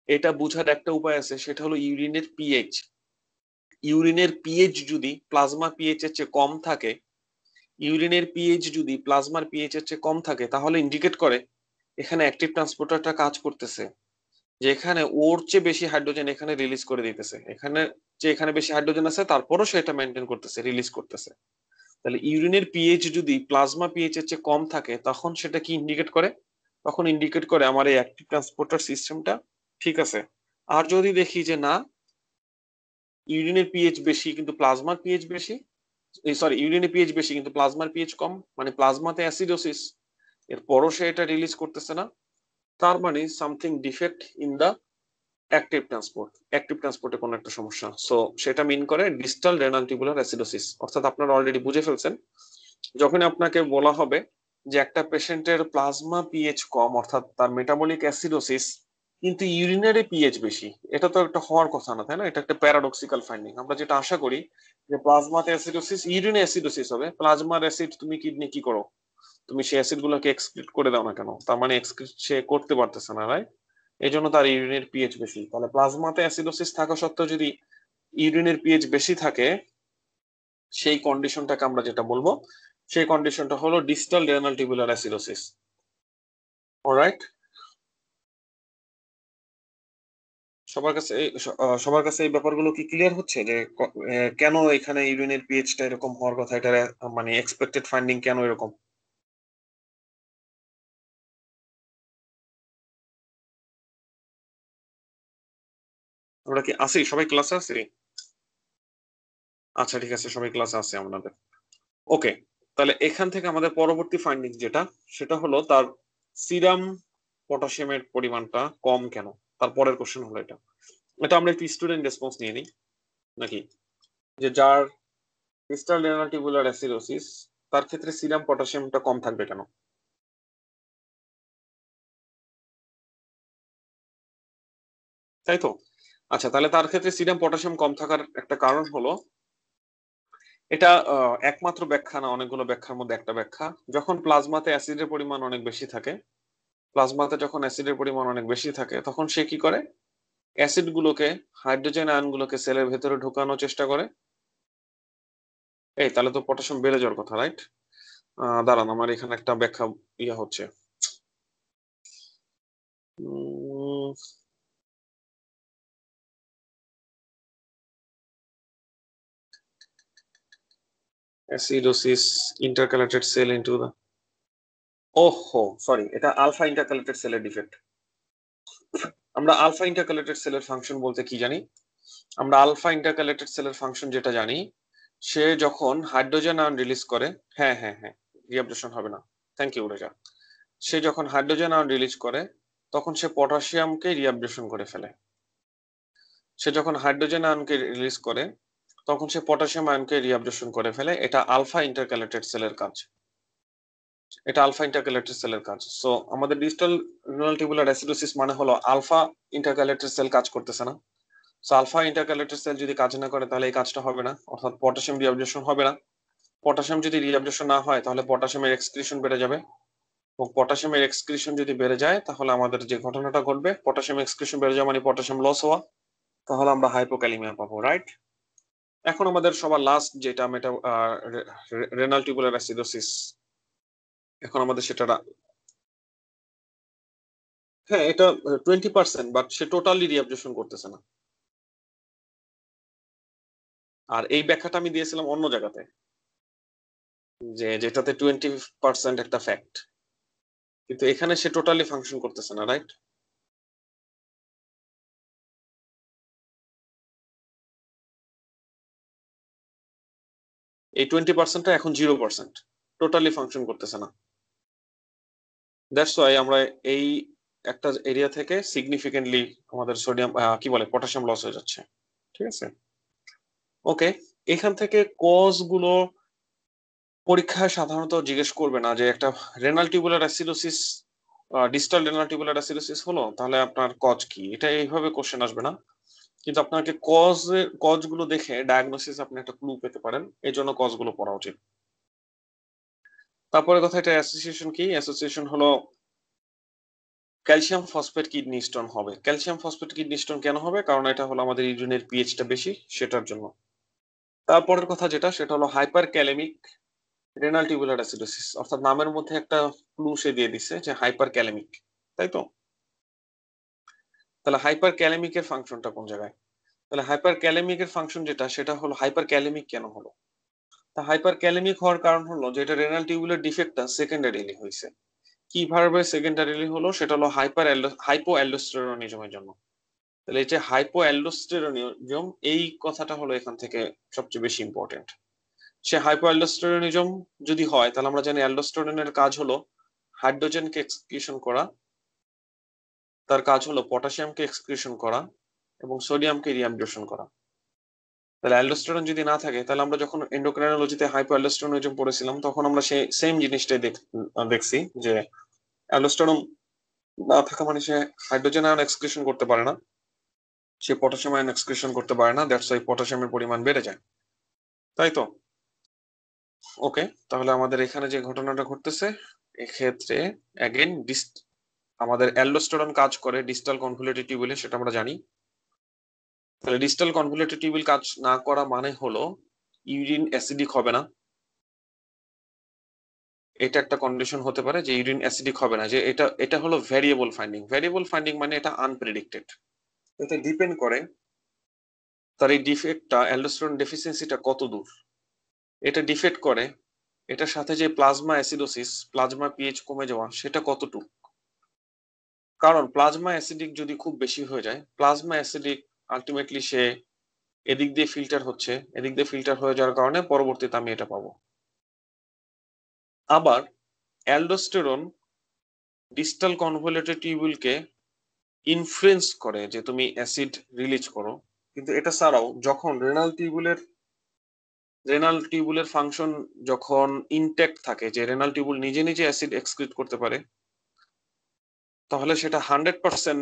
এটা বোঝার একটা উপায় আছে, সেটা হলো ইউরিনের পিএইচ। ইউরিনের পিএইচ যদি প্লাজমা পিএইচ এর চেয়ে কম থাকে, ইউরিনের পিএইচ যদি প্লাজমার পিএইচ এর চেয়ে কম থাকে, তাহলে ইন্ডিকেট করে এখানে অ্যাক্টিভ ট্রান্সপোর্টারটা কাজ করতেছে, যে এখানে ওর চেয়ে বেশি হাইড্রোজেন এখানে রিলিজ করে দিতেছে। এখানে যে এখানে বেশি হাইড্রোজেন আছে, তারপরও সেটা মেনটেন করতেছে, রিলিজ করতেছে। তাহলে ইউরিনের পিএইচ যদি প্লাজমা পিএইচ এর চেয়ে কম থাকে, তখন সেটা কি ইন্ডিকেট করে? তখন ইন্ডিকেট করে আমার এই অ্যাক্টিভ ট্রান্সপোর্টার সিস্টেমটা ঠিক আছে। আর যদি দেখি যে না, ইউরিনের পিএইচ বেশি কিন্তু প্লাজমার পিএইচ বেশি, সরি ইউরিনের পিএইচ বেশি কিন্তু প্লাজমার পিএইচ কম, মানে প্লাজমাতে অ্যাসিডোসিস, এরপরও সে এটা রিলিজ করতেছে না, তার মানে something defect in the active transport, active ট্রান্সপোর্টে কোনো একটা সমস্যা। সো সেটা মিন করে ডিস্টাল রেনাল টিউবুলার অ্যাসিডোসিস। অর্থাৎ আপনারা অলরেডি বুঝে ফেলছেন, যখন আপনাকে বলা হবে যে একটা পেশেন্টের প্লাজমা পিএইচ কম, অর্থাৎ তার মেটাবলিক অ্যাসিডোসিস, কিন্তু ইউরিনারি পিএইচ বেশি, এটা তো একটা হওয়ার কথা না, তাই না? এটা একটা প্যারাডক্সিক্যাল ফাইন্ডিং। আমরা যেটা আশা করি যে প্লাজমাতে অ্যাসিডোসিস, ইউরিনে অ্যাসিডোসিস হবে, প্লাজমার অ্যাসিড তুমি কিডনি কি করো? তুমি সেই অ্যাসিড গুলোকে এক্সক্রিট করে দাও না কেন? তার মানে এক্সক্রিট সে করতে পারতেছে না, রাইট? এই জন্য তার ইউরিনের পিএইচ বেশি। তাহলে প্লাজমাতে অ্যাসিডোসিস থাকা সত্ত্বেও যদি ইউরিনের পিএইচ বেশি থাকে, সেই কন্ডিশনটাকে আমরা যেটা বলবো, সেই কন্ডিশনটা হলো distal renal tubular acidosis. Alright, সবার কাছে এই ব্যাপারগুলো কি ক্লিয়ার হচ্ছে যে কেন এখানে ইউরিনের পিএইচটা এরকম হওয়ার কথা? এটা মানে এক্সপেক্টেড ফাইন্ডিং কেন এরকম? আমরা কি আছি? সবাই ক্লাসে আছি? আচ্ছা ঠিক আছে, সবাই ক্লাসে আছে আমাদের। ওকে, তাহলে এখান থেকে আমাদের পরবর্তী ফাইন্ডিং যেটা, সেটা হলো তার সিরাম পটাশিয়ামের পরিমাণটা কম কেন? তারপরের কোশ্চেন হলো এটা। এটা আমরা একটু স্টুডেন্ট রেসপন্স নিয়ে নিই নাকি, যে যার ডিস্টাল রেনাল টিউবুলার অ্যাসিডোসিস তার ক্ষেত্রে সিরাম পটাশিয়ামটা কম থাকবে কেন? তাই তো? আচ্ছা, তাহলে তার ক্ষেত্রে সিরাম পটাশিয়াম কম থাকার একটা কারণ হলো, এটা একমাত্র ব্যাখ্যা না, অনেকগুলো ব্যাখ্যার মধ্যে একটা ব্যাখ্যা। যখন প্লাজমাতে অ্যাসিডের পরিমাণ অনেক বেশি থাকে, প্লাজমাতে যখন অ্যাসিডের পরিমাণ অনেক বেশি থাকে, তখন সে কি করে, অ্যাসিড গুলোকে, হাইড্রোজেন আয়ন গুলোকে সেলের ভেতরে ঢোকানোর চেষ্টা করে। এই তাহলে তো পটাশিয়াম বেড়ে যাওয়ার কথা, রাইট? দাঁড়ান, আমার এখানে একটা ব্যাখ্যা ইয়া হচ্ছে। অ্যাসিডোসিস ইন্টারকালেটেড সেল ইনটু দা, ওহো সরি, এটা আলফা ইন্টারকালেটেড সেলের ডিফেক্ট। আমরা আলফা ইন্টারকালেটেড সেলের ফাংশন বলতে কি জানি? আমরা আলফা ইন্টারকালেটেড সেলের ফাংশন যেটা জানি, সে যখন হাইড্রোজেন আয়ন রিলিজ করে, হ্যাঁ হ্যাঁ হ্যাঁ, রিঅ্যাবজর্পশন হবে না, থ্যাংক ইউ রেজা। সে যখন হাইড্রোজেন আয়ন রিলিজ করে, তখন সে পটাশিয়ামকে রিঅ্যাবজর্পশন করে ফেলে। সে যখন হাইড্রোজেন আয়নকে রিলিজ করে, তখন সে পটাশিয়াম আয়নকে রিঅ্যাবজর্পশন করে ফেলে। এটা আলফা ইন্টারকালেটেড সেলের কাজ। এটা আলফা ইন্টারকালেটেড সেলের কাজ। সো আমাদের ডিজিটাল রেনাল টিউবুলার অ্যাসিডোসিস মানে হলো আলফা ইন্টারকালেটেড সেল কাজ করতেছে না। সো আলফা ইন্টারকালেটেড সেল যদি কাজ না করে, তাহলে এই কাজটা হবে না, অর্থাৎ পটাশিয়াম রিঅ্যাবজর্পশন হবে না। পটাশিয়াম যদি রিঅ্যাবজর্পশন না হয়, তাহলে পটাশিয়ামের এক্সক্রিশন বেড়ে যাবে, এবং পটাশিয়ামের এক্সক্রিশন যদি বেড়ে যায়, তাহলে আমাদের যে ঘটনাটা ঘটবে, পটাশিয়াম এক্সক্রিশন বেড়ে যাওয়া মানে পটাশিয়াম লস হওয়া, তাহলে আমরা হাইপোক্যালিমিয়া পাবো, রাইট? এখন আমাদের সবার লাস্ট যেটা মেটা রেনাল টিউবুলার অ্যাসিডোসিস, এখন আমাদের সেটা হ্যাঁ, এটা 20%, বাট সে টোটালি রিঅ্যাবজর্পশন করতেছে না। আর এই ব্যাখ্যাটা আমি দিয়েছিলাম অন্য জায়গাতে, যে যেটাতে 20% একটা ফ্যাক্ট, কিন্তু এখানে সে টোটালি ফাংশন করতেছে না, রাইট? এই 20%টা এখন 0%, টোটালি ফাংশন করতেছে না। দ্যাটস ওয়াই আমরা এই একটা এরিয়া থেকে সিগনিফিকেন্টলি আমাদের সোডিয়াম কি বলে পটাশিয়াম লস হয়ে যাচ্ছে। ঠিক আছে, ওকে। এখান থেকে কজ গুলো পরীক্ষায় সাধারণত জিজ্ঞেস করবে না, যে একটা renal tubular acidosis, distal renal tubular acidosis হলো, তাহলে আপনার কজ কি, এটা এইভাবে কোশ্চেন আসবে না। কিন্তু আপনাকে কজ গুলো দেখে ডায়াগনোসিস আপনি একটা ক্লু পেতে পারেন, এই জন্য কজ গুলো পড়া উচিত। তারপরে কথা, এটা অ্যাসোসিয়েশন কি? অ্যাসোসিয়েশন হলো ক্যালসিয়াম ফসফেট কিডনি স্টোন হবে। ক্যালসিয়াম ফসফেট কিডনি স্টোন কেন হবে? কারণ এটা হলো আমাদের ইউরিনের পিএইচটা বেশি, সেটার জন্য। তারপরের কথা যেটা, সেটা হলো hyper kalaemic renal tubular acidosis, অর্থাৎ নামের মধ্যে একটা ক্লু সে দিয়ে দিছে যে হাইপার ক্যালেমিক, তাই তো? তাহলে হাইপার ক্যালেমিকের ফাংশনটা কোন জায়গায়? তাহলে হাইপার ক্যালেমিকের ফাংশন যেটা, সেটা হলো হাইপার ক্যালেমিক কেন হলো? তা হাইপার ক্যালেমিক হওয়ার কারণ হলো যে এটা রেনাল টিউবুলার ডিফেক্টটা সেকেন্ডারিলি হয়েছে। কিভাবে সেকেন্ডারিলি হলো? সেটা হলো হাইপো অ্যালডোস্টেরনিজমের জন্য। তাহলে এই যে হাইপো অ্যালডোস্টেরনিজম, এই কথাটা হলো এখান থেকে সবচেয়ে বেশি ইম্পর্টেন্ট। সে হাইপো অ্যালডোস্টেরনিজম যদি হয়, তাহলে আমরা জানি অ্যালডোস্টেরনের কাজ হলো হাইড্রোজেনকে এক্সক্রিশন করা, তার কাজ হলো পটাশিয়ামকে এক্সক্রিশন করা, এবং সোডিয়ামকে রিঅ্যাবজর্পশন করা। তাহলে অ্যালডোস্টেরন যদি না থাকে, তাহলে আমরা যখন এন্ডোক্রাইনোলজিতে হাইপো অ্যালডোস্টেরনিজম পড়েছিলাম, তখন আমরা সেই সেম জিনিসটাই দেখছি, যে অ্যালডোস্টেরন না থাকা মানে সে হাইড্রোজেন আয়ন এক্সক্রিশন করতে পারে না, সে পটাশিয়াম আয়ন এক্সক্রিশন করতে পারে না, দ্যাটস ওয়াই পটাশিয়ামের পরিমাণ বেড়ে যায়, তাই তো? ওকে, তাহলে আমাদের এখানে যে ঘটনাটা ঘটতেছে, এক্ষেত্রে অ্যাগেন আমাদের অ্যালডোস্টেরন কাজ করে ডিস্টাল কনভলিউটেড টিউবুলে, সেটা আমরা জানি। তাহলে ডিস্টাল কনভলিউটেড টিউবুল কাজ না করা মানে হলো ইউরিন অ্যাসিডিক হবে না। এটা একটা কন্ডিশন হতে পারে যে ইউরিন অ্যাসিডিক হবে না, যে এটা এটা হলো ভ্যারিয়েবল ফাইন্ডিং। ভ্যারিয়েবল ফাইন্ডিং মানে এটা আনপ্রেডিক্টেড, এটা ডিপেন্ড করে তার এই ডিফেক্টটা, অ্যালডোস্টেরন ডেফিসিয়েন্সিটা কত দূর। এটা ডিফেক্ট করে এটার সাথে যে প্লাজমা অ্যাসিডোসিস, প্লাজমা পিএইচ কমে যাওয়া, সেটা কতটুকু। কারণ প্লাজমা অ্যাসিডিক যদি খুব বেশি হয়ে যায়, প্লাজমা অ্যাসিডিক আলটিমেটলি সে এদিক দিয়ে ফিল্টার হচ্ছে, এদিক দিয়ে ফিল্টার হয়ে যাওয়ার কারণে পরবর্তীতে আমি এটা পাবো। আবার অ্যালডোস্টেরন ডিস্টাল কনভলিউটেড টিউবুলকে ইনফ্লুয়েন্স করে যে তুমি অ্যাসিড রিলিজ করো, কিন্তু এটা ছাড়াও যখন রেনাল টিউবুলের ফাংশন যখন ইনট্যাক্ট থাকে, যে রেনাল টিউবুল নিজে নিজে অ্যাসিড এক্সক্রিট করতে পারে, তাহলে সেটা 100%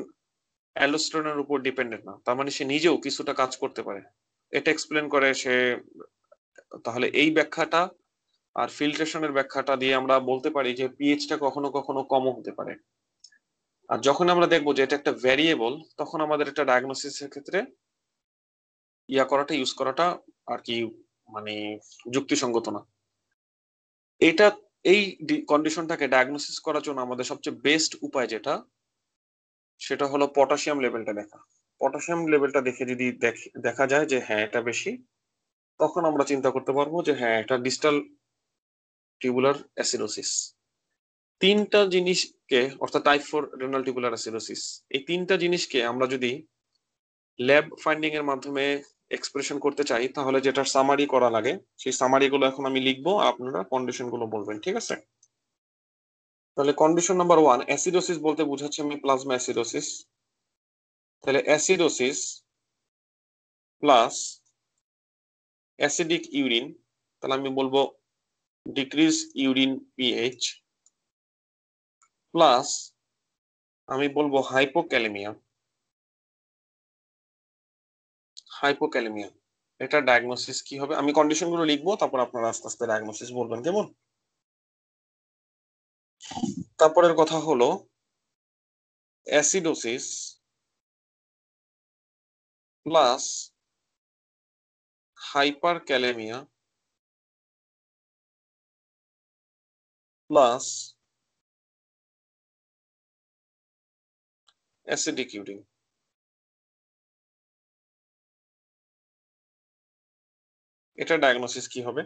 অ্যালোস্টেরনের উপর ডিপেন্ডেন্ট না, তার মানে সে নিজেও কিছুটা কাজ করতে পারে। এটা এক্সপ্লেন করে সে। তাহলে এই ব্যাখ্যাটা আর ফিল্ট্রেশনের ব্যাখ্যাটা দিয়ে আমরা বলতে পারি যে পিএইচটা কখনো কখনো কমও হতে পারে। আর যখন আমরা দেখবো যে এটা একটা ভ্যারিয়েবল, তখন আমাদের এটা ডায়াগনোসিসের ক্ষেত্রে ইউজ করাটা আর কি মানে যুক্তিসঙ্গত না। এটা এই কন্ডিশনটাকে ডায়াগনোসিস করার জন্য আমাদের সবচেয়ে বেস্ট উপায় যেটা, সেটা হলো পটাশিয়াম লেভেলটা দেখা। পটাশিয়াম লেভেলটা দেখে যদি দেখা যায় যে হ্যাঁ এটা বেশি, তখন আমরা চিন্তা করতে পারবো যে হ্যাঁ এটা ডিস্টাল টিউবুলার অ্যাসিডোসিস। তিনটা জিনিসকে, অর্থাৎ টাইপ 4 রেনাল টিউবুলার অ্যাসিডোসিস, এই তিনটা জিনিসকে আমরা যদি ল্যাব ফাইন্ডিং এর মাধ্যমে এক্সপ্রেশন করতে চাই, তাহলে যেটা সামারি করা লাগে, সেই সামারি গুলো এখন আমি লিখবো, আপনারা কন্ডিশন গুলো বলবেন, ঠিক আছে? তাহলে কন্ডিশন নাম্বার 1, অ্যাসিডোসিস বলতে বোঝাচ্ছি আমি প্লাজমা অ্যাসিডোসিস। তাহলে অ্যাসিডোসিস প্লাস অ্যাসিডিক ইউরিন, তাহলে আমি বলবো ডিক্রিজ ইউরিন পিএইচ, প্লাস আমি বলবো হাইপোক্যালেমিয়া। এটা ডায়াগনোসিস কি হবে, আমি কন্ডিশন গুলো লিখবো, তারপর আপনারা আস্তে আস্তে ডায়াগনোসিস বলবেন, কেমন? তারপরের কথা হলো acidosis plus hyperkalemia plus acidic urine. এটা ডায়াগনোসিস কি হবে?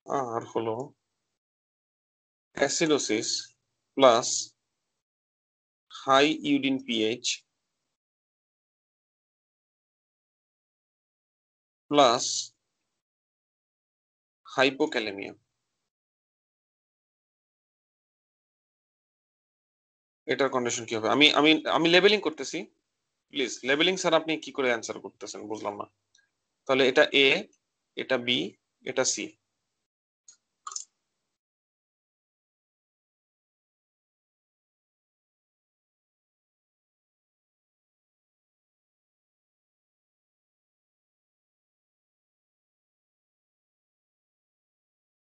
আর হলো acidosis plus high urine pH plus hypokalemia. এটার কন্ডিশন কি হবে? আমি আমি আমি লেবেলিং করতেছি, প্লিজ লেবেলিং স্যার আপনি কি করে অ্যান্সার করতেছেন বুঝলাম না। তাহলে এটা এ, এটা বি, এটা সি।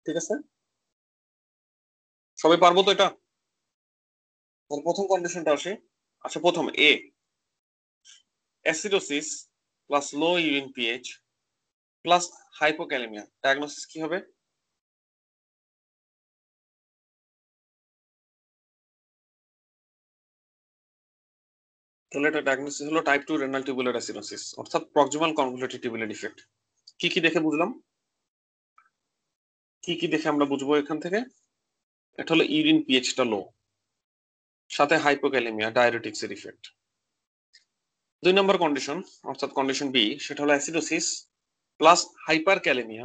ঠিক আছে, সবাই পারবো তো এটা? তাহলে প্রথম কন্ডিশনটা আসে। আচ্ছা, প্রথম A, acidosis plus low urine pH plus hypokalemia, diagnosis কি হবে? তাহলে এটা ডায়াগনোসিস হলো টাইপ 2 রেনাল টিউবুলার অ্যাসিডোসিস, অর্থাৎ প্রক্সিমাল কনভলিউটেড টিউবুলার ডিফেক্ট। কি কি দেখে বুঝলাম, কি কি দেখে আমরা বুঝবো এখান থেকে? এটা হলো ইউরিন পিএইচটা লো, সাথে হাইপোক্যালেমিয়া, ডায়াবেটিক্স এর ইফেক্ট। 2 নম্বর কন্ডিশন, অর্থাৎ কন্ডিশন বি, সেটা হলো acidosis plus hyperkalemia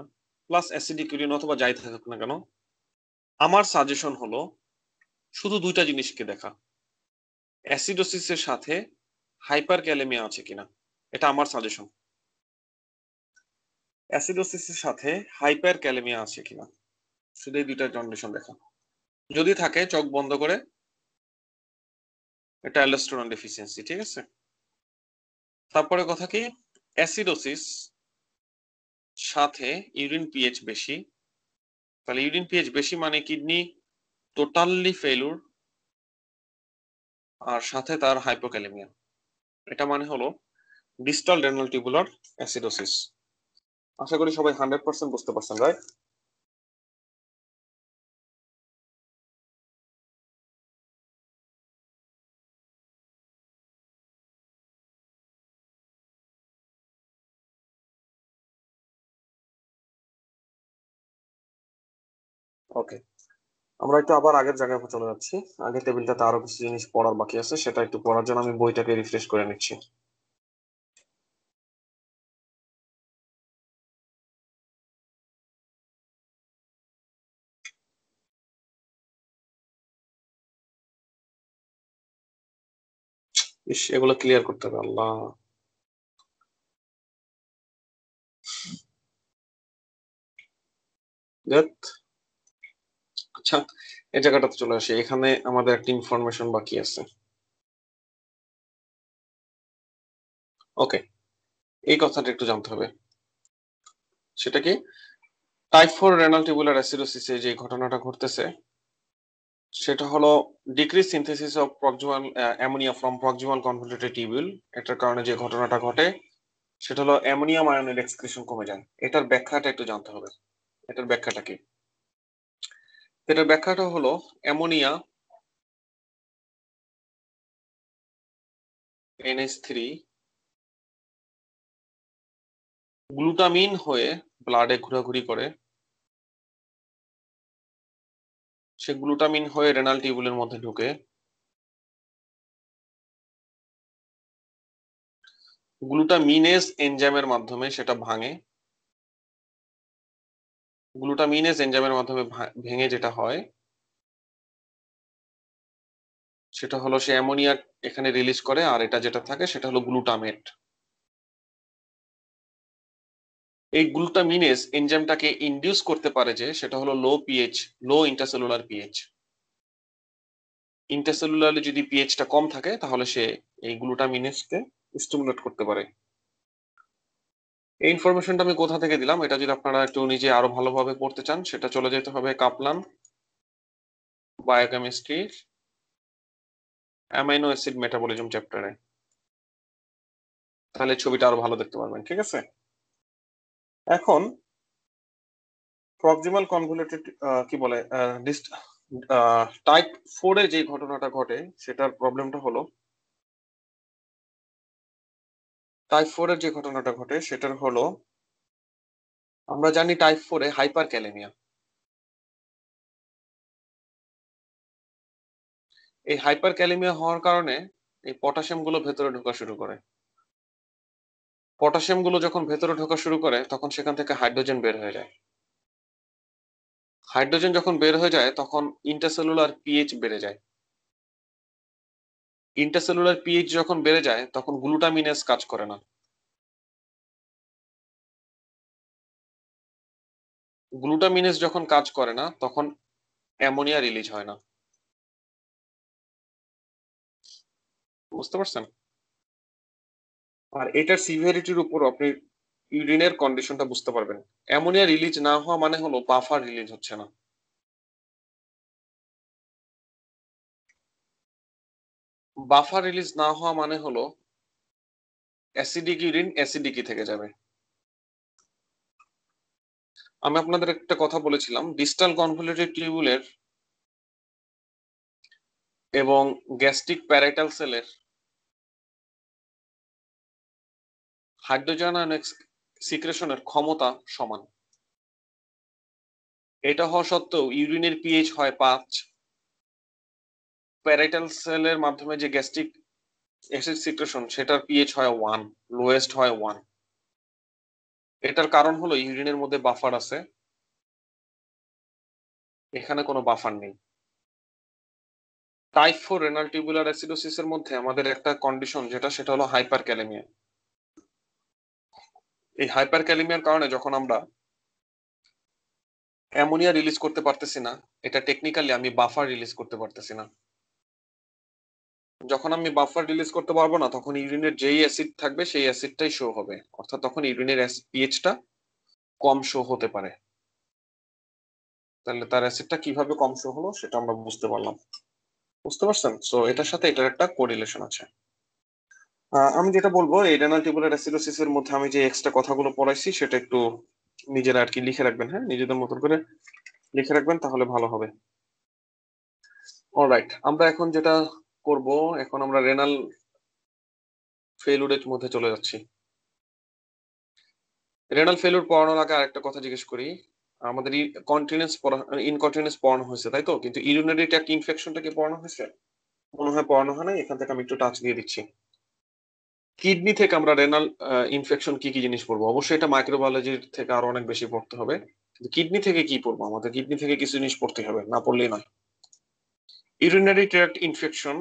plus acidic urine, অথবা যাই থাকুক না কেন। আমার সাজেশন হলো শুধু দুইটা জিনিসকে দেখা, অ্যাসিডোসিসের সাথে হাইপারক্যালেমিয়া আছে কিনা, এটা আমার সাজেশন। অ্যাসিডোসিসের সাথে হাইপারক্যালেমিয়া আছে কিনা, শুধু এই দুইটা কন্ডিশন দেখা। যদি থাকে চোখ বন্ধ করে এটা অ্যালডোস্টেরন ডেফিসিয়েন্সি, ঠিক আছে? তারপরে কথা কি, অ্যাসিডোসিস সাথে ইউরিন পিএইচ বেশি, তাহলে ইউরিন পিএইচ বেশি মানে কিডনি টোটালি ফেলুর, আর সাথে তার হাইপোক্যালেমিয়া। এটা মানে হলো ডিস্টাল রেনাল টিউবুলার অ্যাসিডোসিস। আশা করি সবাই 100% বুঝতে পারছেন, রাইট? ওকে, আমরা একটু আবার আগের জায়গায় চলে যাচ্ছি। আগের টেবিলটাতে আরো কিছু জিনিস পড়ার বাকি আছে, সেটা একটু পড়ার জন্য আমি বইটাকে রিফ্রেশ করে নিচ্ছি। এগুলো ক্লিয়ার করতে হবে। আল্লাহ, আচ্ছা, এই জায়গাটাতে চলে আসি। এখানে আমাদের একটা ইনফরমেশন বাকি আছে। ওকে, এই কথাটা একটু জানতে হবে। সেটা কি? টাইপ 4 রেনাল টিউবুলার অ্যাসিডোসিসে যে ঘটনাটা ঘটতেছে সেটা হলো decrease synthesis of proximal ammonia from proximal convoluted tubule. এটার কারণে যে ঘটনাটা ঘটে সেটা হলো অ্যামোনিয়াম আয়নের এক্সক্রিশন কমে যায়। এটার ব্যাখ্যাটা একটু জানতে হবে। এটার ব্যাখ্যাটা কি? এটার ব্যাখ্যাটা হলো অ্যামোনিয়া NH3 গ্লুটামিন হয়ে ব্লাডে ঘোরাঘুরি করে, সে গ্লুটামিন হয়ে রেনাল টিউবুলের মধ্যে ঢুকে গ্লুটামিনেজ এনজাইমের মাধ্যমে সেটা ভাঙে। গ্লুটামিনেজ এনজাইমের মাধ্যমে ভেঙে যেটা হয় সেটা হলো সে অ্যামোনিয়া এখানে রিলিজ করে, আর এটা যেটা থাকে সেটা হলো গ্লুটামেট। এই গ্লুটামিনেজ এনজাইমটাকে ইনডিউস করতে পারে যে সেটা হলো লো পিএইচ, লো ইন্টারসেলুলার পিএইচ। ইন্টারসেলুলারলি যদি পিএইচটা কম থাকে তাহলে সে এই গ্লুটামিনেজকে স্টিমুলেট করতে পারে। এই ইনফরমেশনটা আমি কোথা থেকে দিলাম? এটা যদি আপনারা একটু নিজে আরো ভালোভাবে পড়তে চান সেটা চলে যেতে হবে কাপলান বায়োকেমিস্ট্রির অ্যামাইনো অ্যাসিড মেটাবলিজম চ্যাপ্টারে। তাহলে ছবিটা আরো ভালো দেখতে পারবেন। ঠিক আছে, এখন প্রক্সিমাল কনভলিউটেড কি বলে টাইপ 4 এর যে ঘটনাটা ঘটে সেটার প্রবলেমটা হলো, টাইপ 4 এর যে ঘটনাটা ঘটে সেটার হলো, আমরা জানি টাইপ 4 এ হাইপার ক্যালেমিয়া। এই হাইপার ক্যালেমিয়া হওয়ার কারণে এই পটাশিয়াম গুলো ভেতরে ঢোকা শুরু করে। পটাশিয়াম গুলো যখন ভেতরে ঢোকা শুরু করে তখন সেখান থেকে হাইড্রোজেন বের হয়ে যায়। হাইড্রোজেন যখন বের হয়ে যায় তখন ইন্টারসেলুলার পিএইচ বেড়ে যায়। ইন্টারসেলুলার পিএইচ যখন বেড়ে যায় তখন গ্লুটামিনেজ কাজ করে না। গ্লুটামিনেজ যখন কাজ করে না তখন অ্যামোনিয়া রিলিজ হয় না। বুঝতে পারছেন? আর এটার সিভিয়ারিটির উপর আপনি ইউরিনের কন্ডিশনটা বুঝতে পারবেন। অ্যামোনিয়া রিলিজ না হওয়া মানে হলো বাফার রিলিজ হচ্ছে না। বাফার রিলিজ না হওয়া মানে হলো অ্যাসিডিক ইউরিন অ্যাসিডিকই থেকে যাবে। আমি আপনাদের একটা কথা বলেছিলাম, ডিস্টাল কনভলিউটেড টিউবুলের এবং গ্যাস্ট্রিক প্যারাইটাল সেলের হাইড্রোজেন আয়ন সিক্রেশনের ক্ষমতা সমান। এটা হওয়া সত্ত্বেও ইউরিনের পিএইচ হয় 5, প্যারাইটাল সেলের মাধ্যমে যে গ্যাস্ট্রিক অ্যাসিড সিক্রেশন সেটার পিএইচ হয় 1, লোয়েস্ট হয় 1। এটার কারণ হলো ইউরিনের মধ্যে বাফার আছে, এখানে কোনো বাফার নেই। টাইপ 4 রেনাল টিউবুলার অ্যাসিডোসিসের মধ্যে আমাদের একটা কন্ডিশন যেটা সেটা হলো হাইপার ক্যালেমিয়া। এই হাইপার ক্যালেমিয়ার কারণে যখন আমরা অ্যামোনিয়া রিলিজ করতে পারতেছি না, এটা টেকনিক্যালি আমি বাফার রিলিজ করতে পারতেছি না। যখন আমি বাফার রিলিজ করতে পারবো না তখন ইউরিনের যেই অ্যাসিড থাকবে সেই অ্যাসিডটাই শো হবে, অর্থাৎ তখন ইউরিনের পিএইচটা কম শো হতে পারে। তাহলে তার অ্যাসিডটা কিভাবে কম শো হলো সেটা আমরা বুঝতে পারলাম। বুঝতে পারছেন? সো এটার সাথে এটার একটা কোরিলেশন আছে। আমি যেটা বলবো, এই রেনাল টিউবুলার অ্যাসিডোসিসের মধ্যে আমি যে এক্সট্রা কথাগুলো পড়াইছি সেটা একটু নিজেরা আর কি লিখে রাখবেন। হ্যাঁ, নিজেদের মতন করে লিখে রাখবেন, তাহলে ভালো হবে। অলরাইট, আমরা এখন যেটা করব, এখন আমরা রেনাল ফেলুরের মধ্যে চলে যাচ্ছি। রেনাল ফেলুর পড়ানোর আগে আরেকটা কথা জিজ্ঞেস করি। আমাদের ইনকন্টিনেন্স পড়ানো হয়েছে তাই তো, কিন্তু ইউরিনারি ট্র্যাক্ট ইনফেকশনটা কি পড়ানো হয়েছে? মনে হয় পড়ানো হয় না। এখান থেকে আমি একটু টাচ দিয়ে দিচ্ছি। কিডনি থেকে আমরা রেনাল ইনফেকশন কি কি জিনিস পড়বো? অবশ্যই এটা মাইক্রোবায়োলজির থেকে আরো অনেক বেশি পড়তে হবে। কিডনি থেকে কি পড়বো? আমাদের কিডনি থেকে কিছু জিনিস পড়তে হবে, না পড়লেই নয়। ইউরিনারি ট্র্যাক্ট ইনফেকশন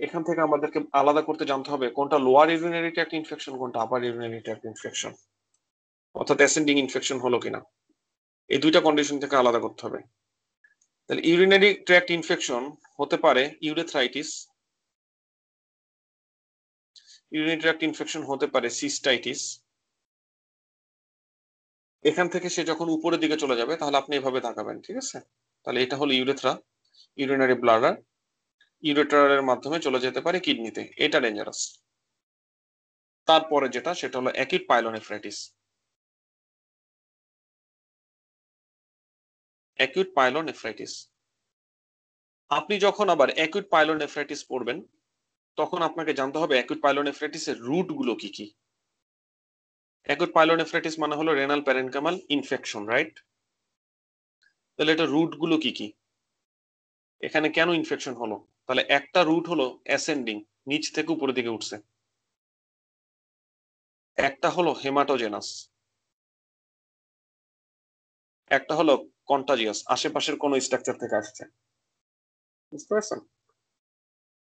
এখান থেকে আমাদেরকে আলাদা করতে জানতে হবে কোনটা লোয়ার ইউরিনারি ট্র্যাক্ট ইনফেকশন, কোনটা আপার ইউরিনারি ট্র্যাক্ট ইনফেকশন, অর্থাৎ অ্যাসেন্ডিং ইনফেকশন হলো কিনা। এই দুইটা কন্ডিশন থেকে আলাদা করতে হবে। তাহলে ইউরিনারি ট্র্যাক্ট ইনফেকশন হতে পারে ইউরেথ্রাইটিস, ইউরিনারি ট্র্যাক্ট ইনফেকশন হতে পারে সিস্টাইটিস। এখান থেকে সে যখন উপরের দিকে চলে যাবে তাহলে আপনি এভাবে তাকাবেন, ঠিক আছে? তাহলে এটা হলো ইউরেথ্রা, ইউরিনারি ব্লাডার, ইউরেটারের মাধ্যমে চলে যেতে পারে কিডনিতে, এটা ডেঞ্জারাস। তারপরে যেটা সেটা হলো অ্যাকিউট পাইলোনেফ্রাইটিস। অ্যাকিউট পাইলোনেফ্রাইটিস, আপনি যখন আবার অ্যাকিউট পাইলোনেফ্রাইটিস পড়বেন তখন আপনাকে জানতে হবে অ্যাকিউট পাইলোনেফ্রাইটিসের রুট গুলো কি কি। অ্যাকিউট পাইলোনেফ্রাইটিস মানে হলো রেনাল প্যারেনকামাল ইনফেকশন, রাইট? তাহলে এটা রুট গুলো কি কি, এখানে কেন ইনফেকশন হলো? তাহলে একটা রুট হলো অ্যাসেন্ডিং, নিচ থেকে উপরের দিকে উঠছে। একটা হলো হেমাটোজেনাস, একটা হলো কন্টাজিয়াস, আশেপাশের কোন স্ট্রাকচার থেকে আসছে। বুঝতে পারছেন?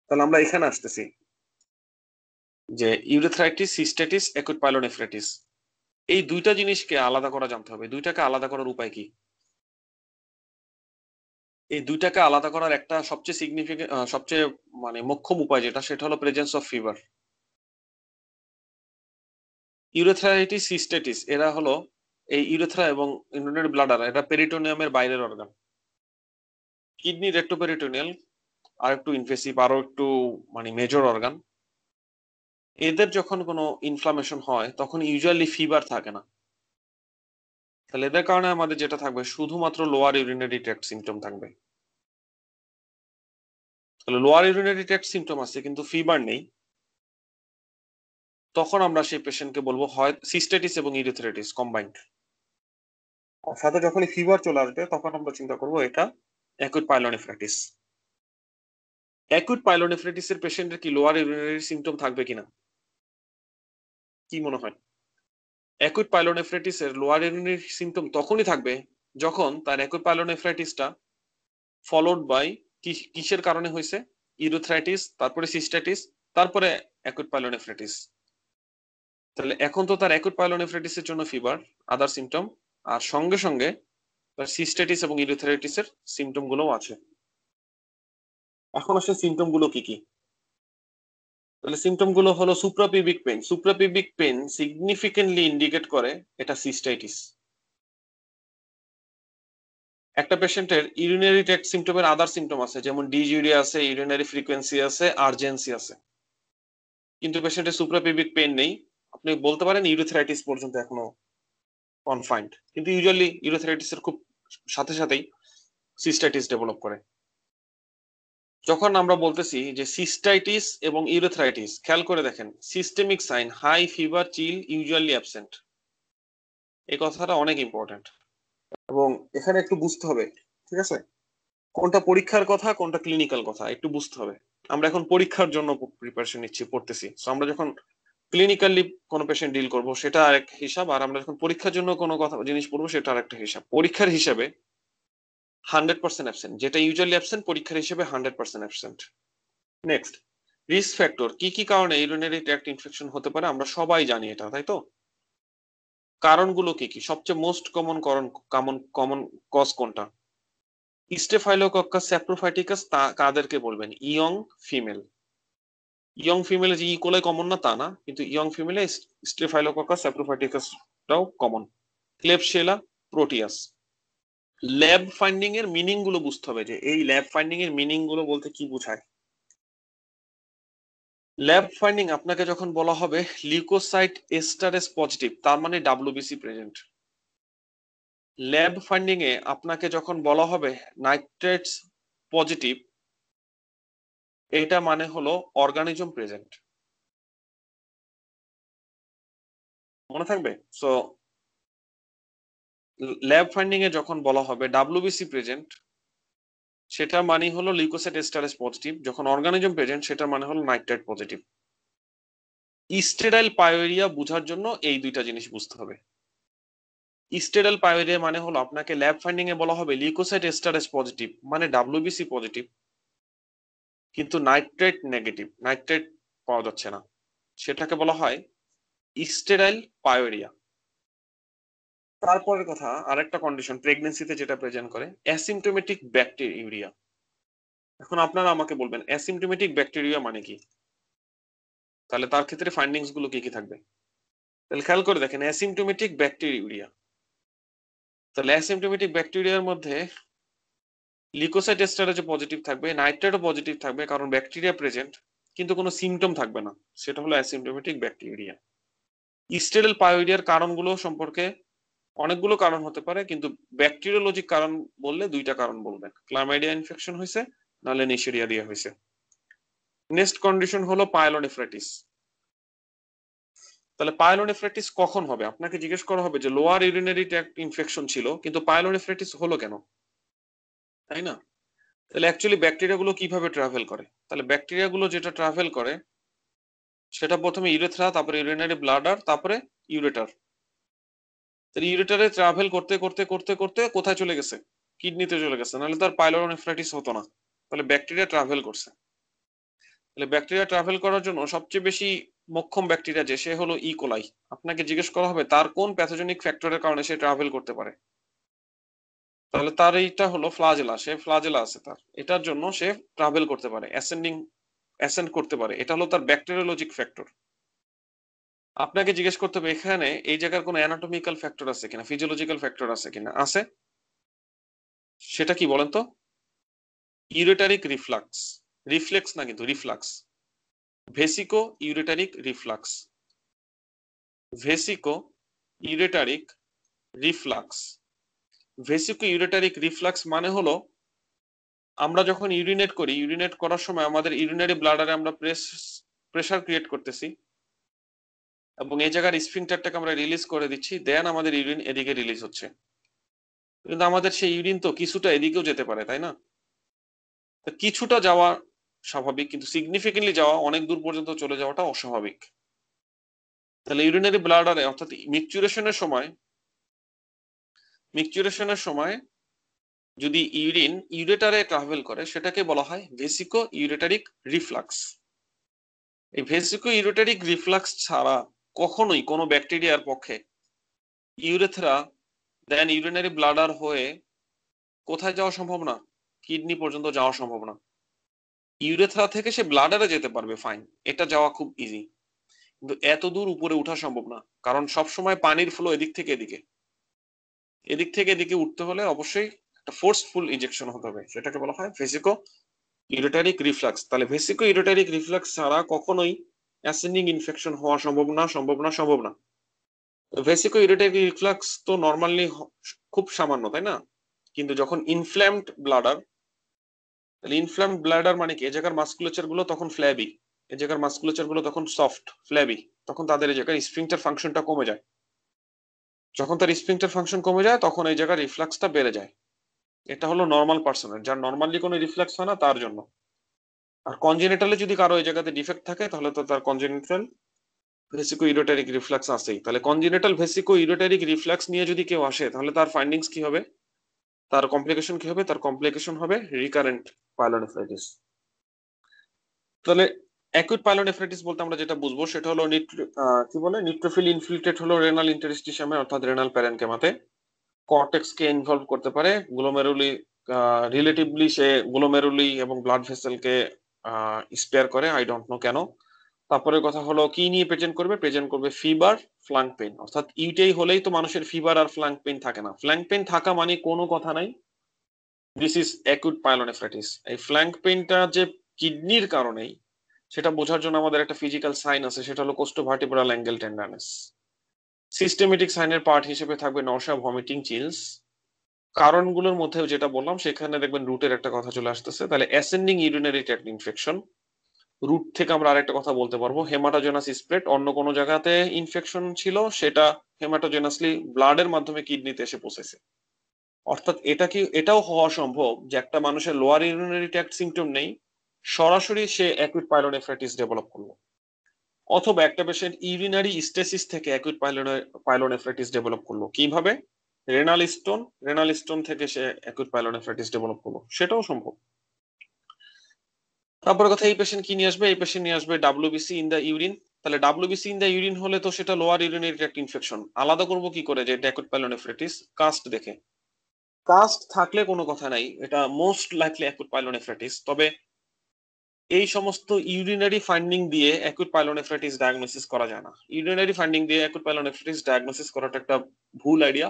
তাহলে আমরা এখানে আসতেছি যে ইউরেথ্রাইটিস, সিস্টাইটিস, অ্যাকিউট পাইলোনেফ্রাইটিস, এই দুইটা জিনিসকে আলাদা করা জানতে হবে। দুইটাকে আলাদা করার উপায় কি? এই দুইটাকে আলাদা করার একটা সবচেয়ে সিগনিফিকেন্ট, সবচেয়ে মানে মোক্ষম উপায় যেটা, সেটা হলো presence of fever. Urethritis, cystitis এরা হলো এই ইউরেথ্রা এবং ইউরিনারি ব্লাডার, এটা পেরিটোনিয়ামের বাইরের অর্গান। কিডনি রেক্টোপেরিটোনিয়াল আর একটু ইনভেসিভ, আরো একটু মানে মেজর অর্গান। এদের যখন কোনো ইনফ্লামেশন হয় তখন ইউজুয়ালি ফিভার থাকে না। তাহলে এদের কারণে আমাদের যেটা থাকবে শুধুমাত্র লোয়ার ইউরিনারি ট্র্যাক্ট সিমটম থাকবে। তাহলে লোয়ার ইউরিনারি ট্র্যাক্ট সিমটম আছে কিন্তু ফিভার নেই, তখন আমরা সেই পেশেন্টকে বলবো হয় সিস্টাইটিস এবং ইউরেথ্রাইটিস কম্বাইন্ড। সাথে যখনই ফিভার চলে আসবে তখন আমরা চিন্তা করবো এটা অ্যাকুট পাইলোনেফ্রাইটিস। অ্যাকুট পাইলোনেফ্রাইটিসের পেশেন্টের কি লোয়ার ইউরিনারি সিমটম থাকবে কিনা, কি মনে হয়? অ্যাকুট পাইলোনেফ্রাইটিসের লোয়ার ইউরিনারি সিমটম তখনই থাকবে যখন তার অ্যাকুট পাইলোনেফ্রাইটিসটা ফলোড বাই কিসের কারণে হয়েছে, ইউরেথ্রাইটিস, তারপরে সিস্টাইটিস, তারপরে অ্যাকুট পাইলোনেফ্রাইটিস। তাহলে এখন তো তার অ্যাকুট পাইলোনেফ্রাইটিসের জন্য ফিভার, আদার সিমটম, আর সঙ্গে সঙ্গে তার সিস্টাইটিস এবং ইউরেথ্রাইটিসের সিমটম গুলোও আছে। এখন আসলে সিমটম গুলো কি কি? তাহলে সিমটম গুলো হলো সুপ্রাপিউবিক পেন। সুপ্রাপিউবিক পেন সিগনিফিকেন্টলি ইন্ডিকেট করে এটা সিস্টাইটিস। একটা পেশেন্টের ইউরিনারি ট্র্যাক্ট সিমটমের আদার সিমটম আছে, যেমন ডিজিউরিয়া আছে, ইউরিনারি ফ্রিকোয়েন্সি আছে, আর্জেন্সি আছে, কিন্তু পেশেন্টের সুপ্রাপিউবিক পেন নেই। আপনি বলতে পারেন ইউরেথ্রাইটিস পর্যন্ত এখনো কনফাইন্ড, কিন্তু ইউজুয়ালি ইউরেথ্রাইটিসের খুব সাথে সাথেই সিস্টাইটিস ডেভেলপ করে। যখন আমরা বলতেছি যে সিস্টাইটিস এবং ইউরেথ্রাইটিস, খেয়াল করে দেখেন সিস্টেমিক সাইন হাই ফিভার চিল ইউজুয়ালি অ্যাবসেন্ট, এই কথাটা অনেক ইম্পর্টেন্ট এবং এখানে একটু বুঝতে হবে, ঠিক আছে? কোনটা পরীক্ষার কথা কোনটা ক্লিনিক্যাল কথা একটু বুঝতে হবে। আমরা এখন পরীক্ষার জন্য প্রিপারেশন নিচ্ছি, পড়তেছি। সো আমরা যখন ক্লিনিক্যালি কোনো পেশেন্ট ডিল করব সেটা আরেক হিসাব, আর আমরা যখন পরীক্ষার জন্য কোনো কথা জিনিস পড়বো সেটা আরেকটা হিসাব। পরীক্ষার হিসাবে 100% অ্যাবসেন্ট, যেটা ইউজুয়ালি অ্যাবসেন্ট পরীক্ষার হিসেবে 100% অ্যাবসেন্ট। নেক্সট, রিস্ক ফ্যাক্টর, কি কি কারণে ইউরিনারি ট্র্যাক্ট ইনফেকশন হতে পারে আমরা সবাই জানি এটা, তাই তো? কারণগুলো কি কি? সবচেয়ে মোস্ট কমন কমন কজ কোনটা? স্টেফাইলোকক্কাস স্যাপ্রোফাইটিকাস, তা কাদেরকে বলবেন? Young female. ইয়ং ফিমেলে যে ইকোলাই কমন না তা না, কিন্তু ইয়ং ফিমেলে স্টেফাইলোকক্কাস স্যাপ্রোফাইটিকাসটাও common. Klebsiella, Proteus. Lab finding এর মিনিং গুলো বুঝতে হবে, যে এই ল্যাব ফাইন্ডিং এর মিনিং গুলো বলতে কি বোঝায়। ল্যাব ফাইন্ডিং আপনাকে যখন বলা হবে লিউকোসাইট এস্টারেস পজিটিভ, তার মানে ডাব্লিউবিসি প্রেজেন্ট। ল্যাব ফাইন্ডিং এ আপনাকে যখন বলা হবে নাইট্রেটস পজিটিভ, এটা মানে হলো অর্গানিজম প্রেজেন্ট। মনে থাকবে? সো ল্যাব ফাইন্ডিং এ যখন বলা হবে ডাব্লিউবিসি প্রেজেন্ট, সেটা মানে হলো লিউকোসাইট এস্টারেস পজিটিভ। যখন অর্গানিজম প্রেজেন্ট সেটা মানে হলো নাইট্রেট পজিটিভ। স্টেরাইল পায়োরিয়া বোঝার জন্য এই দুইটা জিনিস বুঝতে হবে। স্টেরাইল পায়োরিয়া মানে হলো আপনাকে ল্যাব ফাইন্ডিং এ বলা হবে লিউকোসাইট এস্টারেস পজিটিভ মানে ডাব্লিউবিসি পজিটিভ, কিন্তু নাইট্রেট নেগেটিভ, নাইট্রেট পাওয়া যাচ্ছে না, সেটাকে বলা হয় স্টেরাইল পায়োরিয়া। তারপরের কথা, আরেকটা কন্ডিশন প্রেগনেন্সিতে যেটা প্রেজেন্ট করে, অ্যাসিম্পটোমেটিক ব্যাকটেরিউরিয়া। এখন আপনারা আমাকে বলবেন অ্যাসিম্পটোমেটিক ব্যাকটেরিয়া মানে কি, তাহলে তার ক্ষেত্রে ফাইন্ডিংস গুলো কি কি থাকবে? তাহলে খেয়াল করে দেখেন অ্যাসিম্পটোমেটিক ব্যাকটেরিউরিয়া, তাহলে অ্যাসিম্পটোমেটিক ব্যাকটেরিয়ার মধ্যে লিউকোসাইট এস্টারেজও পজিটিভ থাকবে, নাইট্রেটও পজিটিভ থাকবে, কারণ ব্যাকটেরিয়া প্রেজেন্ট, কিন্তু কোনো সিমটম থাকবে না, সেটা হলো অ্যাসিম্পটোমেটিক ব্যাকটেরিয়া। স্টেরাইল পায়োরিয়ার কারণগুলো সম্পর্কে অনেকগুলো কারণ হতে পারে, কিন্তু ব্যাকটেরিওলজিক কারণ বললে দুইটা কারণ বলবেন, ক্লামাইডিয়া ইনফেকশন হয়েছে নাহলে নিশেরিয়া হয়েছে। নেক্সট কন্ডিশন হলো পাইলোনেফ্রাইটিস। তাহলে পাইলোনেফ্রাইটিস কখন হবে? আপনাকে জিজ্ঞেস করা হবে যে লোয়ার ইউরিনারি ট্র্যাক্ট ইনফেকশন ছিল কিন্তু পাইলোনেফ্রাইটিস হলো কেন, তাই না? তাহলে অ্যাকচুয়ালি ব্যাকটেরিয়া গুলো কিভাবে ট্রাভেল করে? তাহলে ব্যাকটেরিয়া গুলো যেটা ট্রাভেল করে সেটা প্রথমে ইউরেথ্রা, তারপরে ইউরিনারি ব্লাডার, তারপরে ইউরেটার। তাহলে ইউরেটারে ট্রাভেল করতে করতে করতে করতে কোথায় চলে গেছে? কিডনিতে চলে গেছে, নাহলে তার পাইলোনেফ্রাইটিস হতো না। তাহলে ব্যাকটেরিয়া ট্রাভেল করছে। তাহলে ব্যাকটেরিয়া ট্রাভেল করার জন্য সবচেয়ে বেশি মোক্ষম ব্যাকটেরিয়া যে, সে হলো ইকোলাই। আপনাকে জিজ্ঞেস করা হবে তার কোন প্যাথোজেনিক ফ্যাক্টরের কারণে সে ট্রাভেল করতে পারে, তাহলে তার এইটা হলো ফ্লাজেলা, সে ফ্লাজেলা আছে তার, এটার জন্য সে ট্রাভেল করতে পারে, অ্যাসেন্ড করতে পারে, এটা হলো তার ব্যাকটেরিওলজিক ফ্যাক্টর। আপনাকে জিজ্ঞেস করতে হবে এখানে এই জায়গার কোনো অ্যানাটমিক্যাল ফ্যাক্টর আছে কিনা, ফিজিওলজিক্যাল ফ্যাক্টর আছে কিনা, আছে, সেটা কি বলেন তো? ইউরেটারিক রিফ্লাক্স, রিফ্লেক্স না কিন্তু রিফ্লাক্স, ভেসিকো ইউরেটারিক রিফ্লাক্স, ভেসিকো ইউরেটারিক রিফ্লাক্স। ভেসিকো ইউরেটারিক রিফ্লাক্স মানে হলো আমরা যখন ইউরিনেট করি, ইউরিনেট করার সময় আমাদের ইউরিনারি ব্লাডারে আমরা প্রেসার ক্রিয়েট করতেছি এবং এই জায়গার স্ফিংটারটাকে আমরা রিলিজ করে দিচ্ছি, দেন আমাদের ইউরিন এদিকে রিলিজ হচ্ছে। কিন্তু আমাদের সেই ইউরিন তো কিছুটা এদিকেও যেতে পারে, তাই না? তো কিছুটা যাওয়া স্বাভাবিক, কিন্তু সিগনিফিকেন্টলি যাওয়া, অনেক দূর পর্যন্ত চলে যাওয়াটা অস্বাভাবিক। তাহলে ইউরিনারি ব্লাডারে অর্থাৎ মিকচুরেশনের সময় যদি ইউরিন ইউরেটারে ট্রাভেল করে সেটাকে বলা হয় ভেসিকো ইউরেটারিক রিফ্লাক্স। এই ভেসিকো ইউরেটারিক রিফ্লাক্স ছাড়া কখনোই কোনো ব্যাকটেরিয়ার পক্ষে ইউরেথ্রা দেন ইউরিনারি ব্লাডার হয়ে কোথায় যাওয়া সম্ভব না? কিডনি পর্যন্ত যাওয়া সম্ভব না। ইউরেথ্রা থেকে সে ব্লাডারে যেতে পারবে, ফাইন, এটা যাওয়া খুব ইজি, কিন্তু এত দূর উপরে উঠা সম্ভব না, কারণ সব সময় পানির ফ্লো এদিক থেকে এদিকে, এদিক থেকে এদিকে উঠতে হলে অবশ্যই একটা ফোর্সফুল ইনজেকশন হতে হবে, সেটাকে বলা হয় ভেসিকো ইউরেটারিক রিফ্লাক্স। তাহলে ভেসিকো ইউরেটারিক রিফ্লাক্স ছাড়া কখনোই অ্যাসেন্ডিং ইনফেকশন হওয়া সম্ভব না, সম্ভব না, সম্ভব না। ভেসিকো ইউরেটারিক রিফ্লাক্স তো নর্মালি খুব সামান্য, তাই না? কিন্তু যখন ইনফ্ল্যামড ব্লাডার, তাহলে ইনফ্ল্যামড ব্লাডার মানে কি, এ জায়গার মাসকুলেচার গুলো তখন ফ্ল্যাবি, এ জায়গার মাসকুলেচার গুলো তখন সফট ফ্ল্যাবি, তখন তাদের এই জায়গার স্ফিংটার ফাংশনটা কমে যায়। যখন তার স্ফিংটার ফাংশন কমে যায় তখন এই জায়গার রিফ্লাক্সটা বেড়ে যায়। এটা হলো নর্মাল পার্সনের, যার নর্মালি কোনো রিফ্লাক্স হয় না তার জন্য। আর কনজেনিটালে যদি কারো এই জায়গাতে ডিফেক্ট থাকে তাহলে তো তার কনজেনিটাল ভেসিকো ইউরেটারিক রিফ্লাক্স আছেই। তাহলে কনজেনিটাল ভেসিকো ইউরেটারিক রিফ্লাক্স নিয়ে যদি কেউ আসে তাহলে তার ফাইন্ডিংস কি হবে, তার কমপ্লিকেশন কি হবে? তার কমপ্লিকেশন হবে রিকারেন্ট পাইলোনেফ্রাইটিস। তাহলে অ্যাকুট পাইলোনেফ্রাইটিস বলতে আমরা যেটা বুঝবো সেটা হলো কি বলে, নিউট্রোফিল ইনফিল্ট্রেট হলো রেনাল ইন্টারস্টিশিয়ামে অর্থাৎ রেনাল প্যারেনকেমাতে, কর্টেক্স কে ইনভলভ করতে পারে, গ্লোমেরুলি রিলেটিভলি সে গ্লোমেরুলি এবং ব্লাড ভেসেলকে স্পেয়ার করে, আই ডোন্ট নো কেন। তারপরে কথা হলো কি নিয়ে প্রেজেন্ট করবে ফিভার, ফ্ল্যাঙ্ক পেইন, অর্থাৎ ইউটাই হলেই তো মানুষের ফিভার আর ফ্ল্যাঙ্ক পেইন থাকে না, ফ্ল্যাঙ্ক পেইন থাকা মানে কোনো কথা নাই দিস ইজ অ্যাকুট পাইলোনেফ্রাইটিস। এই ফ্ল্যাঙ্ক পেইনটা যে কিডনির কারণেই সেটা বোঝার জন্য আমাদের একটা ফিজিক্যাল সাইন আছে, সেটা হলো কোস্টোভার্টিব্রাল অ্যাঙ্গেল টেন্ডারনেস। সিস্টেমেটিক সাইনের পার্ট হিসেবে থাকবে নশা, ভমিটিং, চিলস। কারণগুলোর মধ্যে যেটা বললাম সেখানে দেখবেন রুটের একটা কথা চলে আসতেছে, তাহলে ascending urinary tract infection. Route থেকে আমরা আরেকটা কথা বলতে পারবো, হেমাটোজেনাস স্প্রেড, অন্য কোনো জায়গাতে ইনফেকশন ছিল সেটা হেমাটোজেনাসলি ব্লাডের মাধ্যমে কিডনিতে এসে পৌঁছেছে। অর্থাৎ এটাও হওয়া সম্ভব যে একটা মানুষের লোয়ার ইউরিনারি ট্র্যাক্ট সিমটম নেই, সরাসরি সে অ্যাকুইট পাইলোনেফ্রাইটিস ডেভেলপ করলো, অথবা একটা পেশেন্ট ইউরিনারি স্টেসিস থেকে অ্যাকুইট পাইলোনেফ্রাইটিস ডেভেলপ করলো। কিভাবে? রেনাল স্টোন থেকে সে অ্যাকুইট পাইলোনেফ্রাইটিস ডেভেলপ করলো, সেটাও সম্ভব। তারপরে কথা, এই পেশেন্ট কি নিয়ে আসবে? এই পেশেন্ট নিয়ে আসবে ডাব্লিউবিসি ইন দ্য ইউরিন। তাহলে ডাব্লিউবিসি ইন দ্য ইউরিন হলে তো সেটা লোয়ার ইউরিনারি ট্র্যাক্ট ইনফেকশন। আলাদা করব কি করে যে এটা অ্যাকুট পাইলোনেফ্রাইটিস? কাস্ট দেখে। কাস্ট থাকলে কোনো কথা নাই, এটা মোস্ট লাইকলি অ্যাকুট পাইলোনেফ্রাইটিস। তবে এই সমস্ত ইউরিনারি ফাইন্ডিং দিয়ে অ্যাকুট পাইলোনেফ্রাইটিস ডায়াগনোসিস করা যায় না। ইউরিনারি ফাইন্ডিং দিয়ে অ্যাকুট পাইলোনেফ্রাইটিস ডায়াগনোসিস করাটা একটা ভুল idea.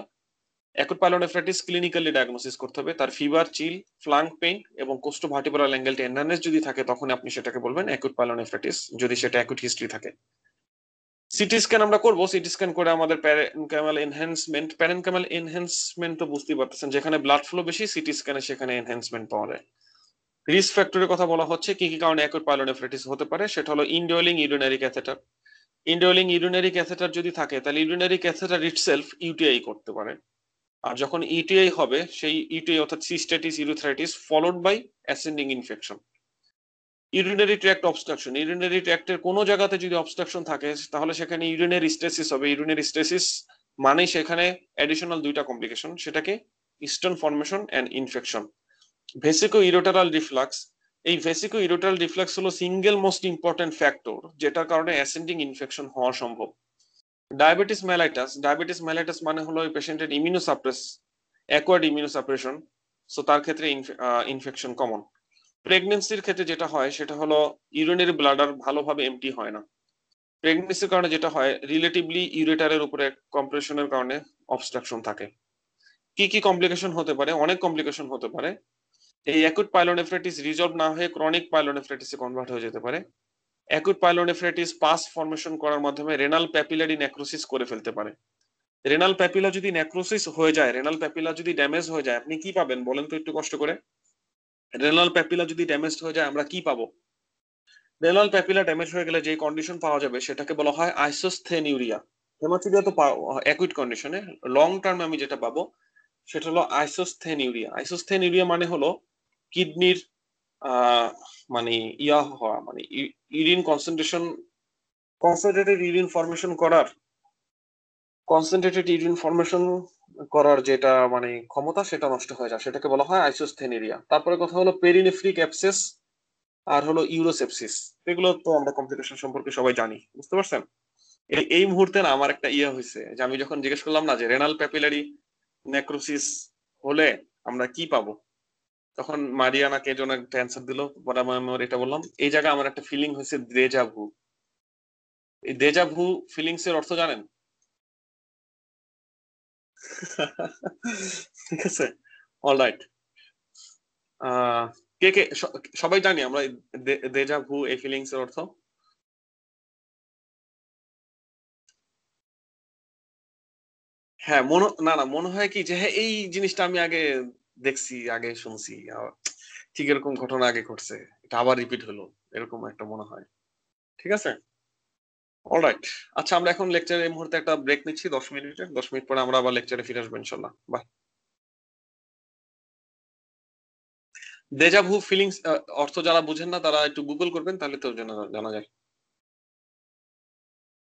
Acute pyelonephritis clinically diagnosis করতে হবে। তার ফিভার, চিল, ফ্লাঙ্ক পেইন এবং কোস্টোভার্টিব্রাল অ্যাঙ্গেল টেন্ডারনেস যদি থাকে, তখন আপনি সেটাকে বলবেন অ্যাকুট পাইলোনেফ্রাইটিস, যদি সেটা অ্যাকুট হিস্ট্রি থাকে। সিটি স্ক্যান আমরা করবো। সিটি স্ক্যান করে আমাদের প্যারেনকামাল এনহ্যান্সমেন্ট তো বুঝতেই পারতেছেন, যেখানে ব্লাড ফ্লো বেশি সিটি স্ক্যানে সেখানে এনহ্যান্সমেন্ট পাওয়া যায়। রিস্ক ফ্যাক্টরের কথা বলা হচ্ছে, কি কি কারণে অ্যাকুট পাইলোনেফ্রাইটিস হতে পারে। সেটা হলো ইনডোয়েলিং ইউরিনারি ক্যাথেটার। ইনডোয়েলিং ইউরিনারি ক্যাথেটার যদি থাকে, তাহলে ইউরিনারি ক্যাথেটার ইটসেলফ ইউটিআই করতে পারে। আর যখন ইউটিআই হবে, সেই ইউটিআই অর্থাৎ cystitis urethritis followed by ascending infection. Urinary tract obstruction, urinary ট্র্যাক্টের কোনো জায়গাতে যদি অবস্ট্রাকশন থাকে, তাহলে সেখানে ইউরিনারি স্টেসিস হবে। ইউরিনারি স্টেসিস মানে সেখানে অ্যাডিশনাল দুইটা কমপ্লিকেশন, সেটাকে stone formation and infection. Vesicoureteral reflux, এই ভেসিকো ইউরেটারাল রিফ্লাক্স হলো সিঙ্গেল মোস্ট ইম্পর্টেন্ট ফ্যাক্টর যেটার কারণে অ্যাসেন্ডিং ইনফেকশন হওয়া সম্ভব। ডায়াবেটিস মেলাইটাস, ডায়াবেটিস মেলাইটাস মানে হলো ওই পেশেন্টের ইমিউনোসাপ্রেস, অ্যাকোয়ার্ড ইমিউনোসাপ্রেশন, সো তার ক্ষেত্রে ইনফেকশন কমন। প্রেগনেন্সির ক্ষেত্রে যেটা হয় সেটা হলো ইউরিনারি ব্লাডার ভালোভাবে এমটি হয় না। প্রেগনেন্সির কারণে যেটা হয়, রিলেটিভলি ইউরেটারের উপরে কম্প্রেশনের কারণে অবস্ট্রাকশন থাকে। কি কি কমপ্লিকেশন হতে পারে? অনেক কমপ্লিকেশন হতে পারে। এই অ্যাকুট পাইলোনেফ্রাইটিস রিজলভ না হয়ে ক্রনিক পাইলোনেফ্রাইটিসে কনভার্ট হয়ে যেতে পারে। অ্যাকুট পাইলোনেফ্রাইটিস পাস ফর্মেশন করার মাধ্যমে রেনাল প্যাপিলারি নেক্রোসিস করে ফেলতে পারে। রেনাল প্যাপিলা যদি নেক্রোসিস হয়ে যায়, রেনাল প্যাপিলা যদি ড্যামেজ হয়ে যায়, আপনি কি পাবেন বলেন তো একটু কষ্ট করে? রেনাল প্যাপিলা যদি ড্যামেজ হয়ে যায়, আমরা কি পাবো? রেনাল প্যাপিলা ড্যামেজ হয়ে গেলে যে কন্ডিশন পাওয়া যাবে সেটাকে বলা হয় আইসোস্থেনিউরিয়া। হেমাটোরিয়া তো অ্যাকুইট কন্ডিশনে, লং টার্মে আমি যেটা পাবো সেটা হলো আইসোস্থেনিউরিয়া। আইসোস্থেনিউরিয়া মানে হলো কিডনির আহ মানে ইয়া হওয়া, মানে urine concentration, concentrated urine formation করার, কনসেন্ট্রেটেড ইউরিন ফর্মেশন করার যেটা মানে ক্ষমতা, সেটা নষ্ট হয়ে যায়, সেটাকে বলা হয় আইসোস্থেনিউরিয়া। তারপরে কথা হলো পেরিনেফ্রিক অ্যাবসেস আর হলো ইউরোসেপসিস। এগুলো তো আমরা কমপ্লিকেশন সম্পর্কে সবাই জানি, বুঝতে পারছেন? এই মুহূর্তে না আমার একটা ইয়ে হয়েছে যে আমি যখন জিজ্ঞেস করলাম না যে রেনাল প্যাপিলারি নেক্রোসিস হলে আমরা কি পাবো, তখন মারিয়ানা কে জন একটা অ্যান্সার দিল, পরে আমি ওর এটা বললাম। এই জায়গায় আমার একটা ফিলিং হয়েছে দেজা ভু। এই দেজা ভু ফিলিংস এর অর্থ জানেন? ঠিক আছে, অলরাইট। আহ কে কে সবাই জানি আমরা দেজা ভু এই ফিলিংস এর অর্থ? হ্যাঁ, না না, মনে হয় কি যে হ্যাঁ এই জিনিসটা আমি আগে দেখছি, আগে শুনছি, ঠিক এরকম ঘটনা আগে ঘটছে, এটা আবার রিপিট হলো, এরকম একটা মনে হয়। ঠিক আছে, অলরাইট। আচ্ছা, আমরা এখন লেকচারে এই মুহূর্তে একটা ব্রেক নিচ্ছি 10 মিনিটের। 10 মিনিট পরে আমরা আবার লেকচারে ফিরে আসবো ইনশাল্লাহ। বাই। দেজা ভু ফিলিংস অর্থ যারা বুঝেন না তারা একটু গুগল করবেন, তাহলে তো জানা জানা যায়।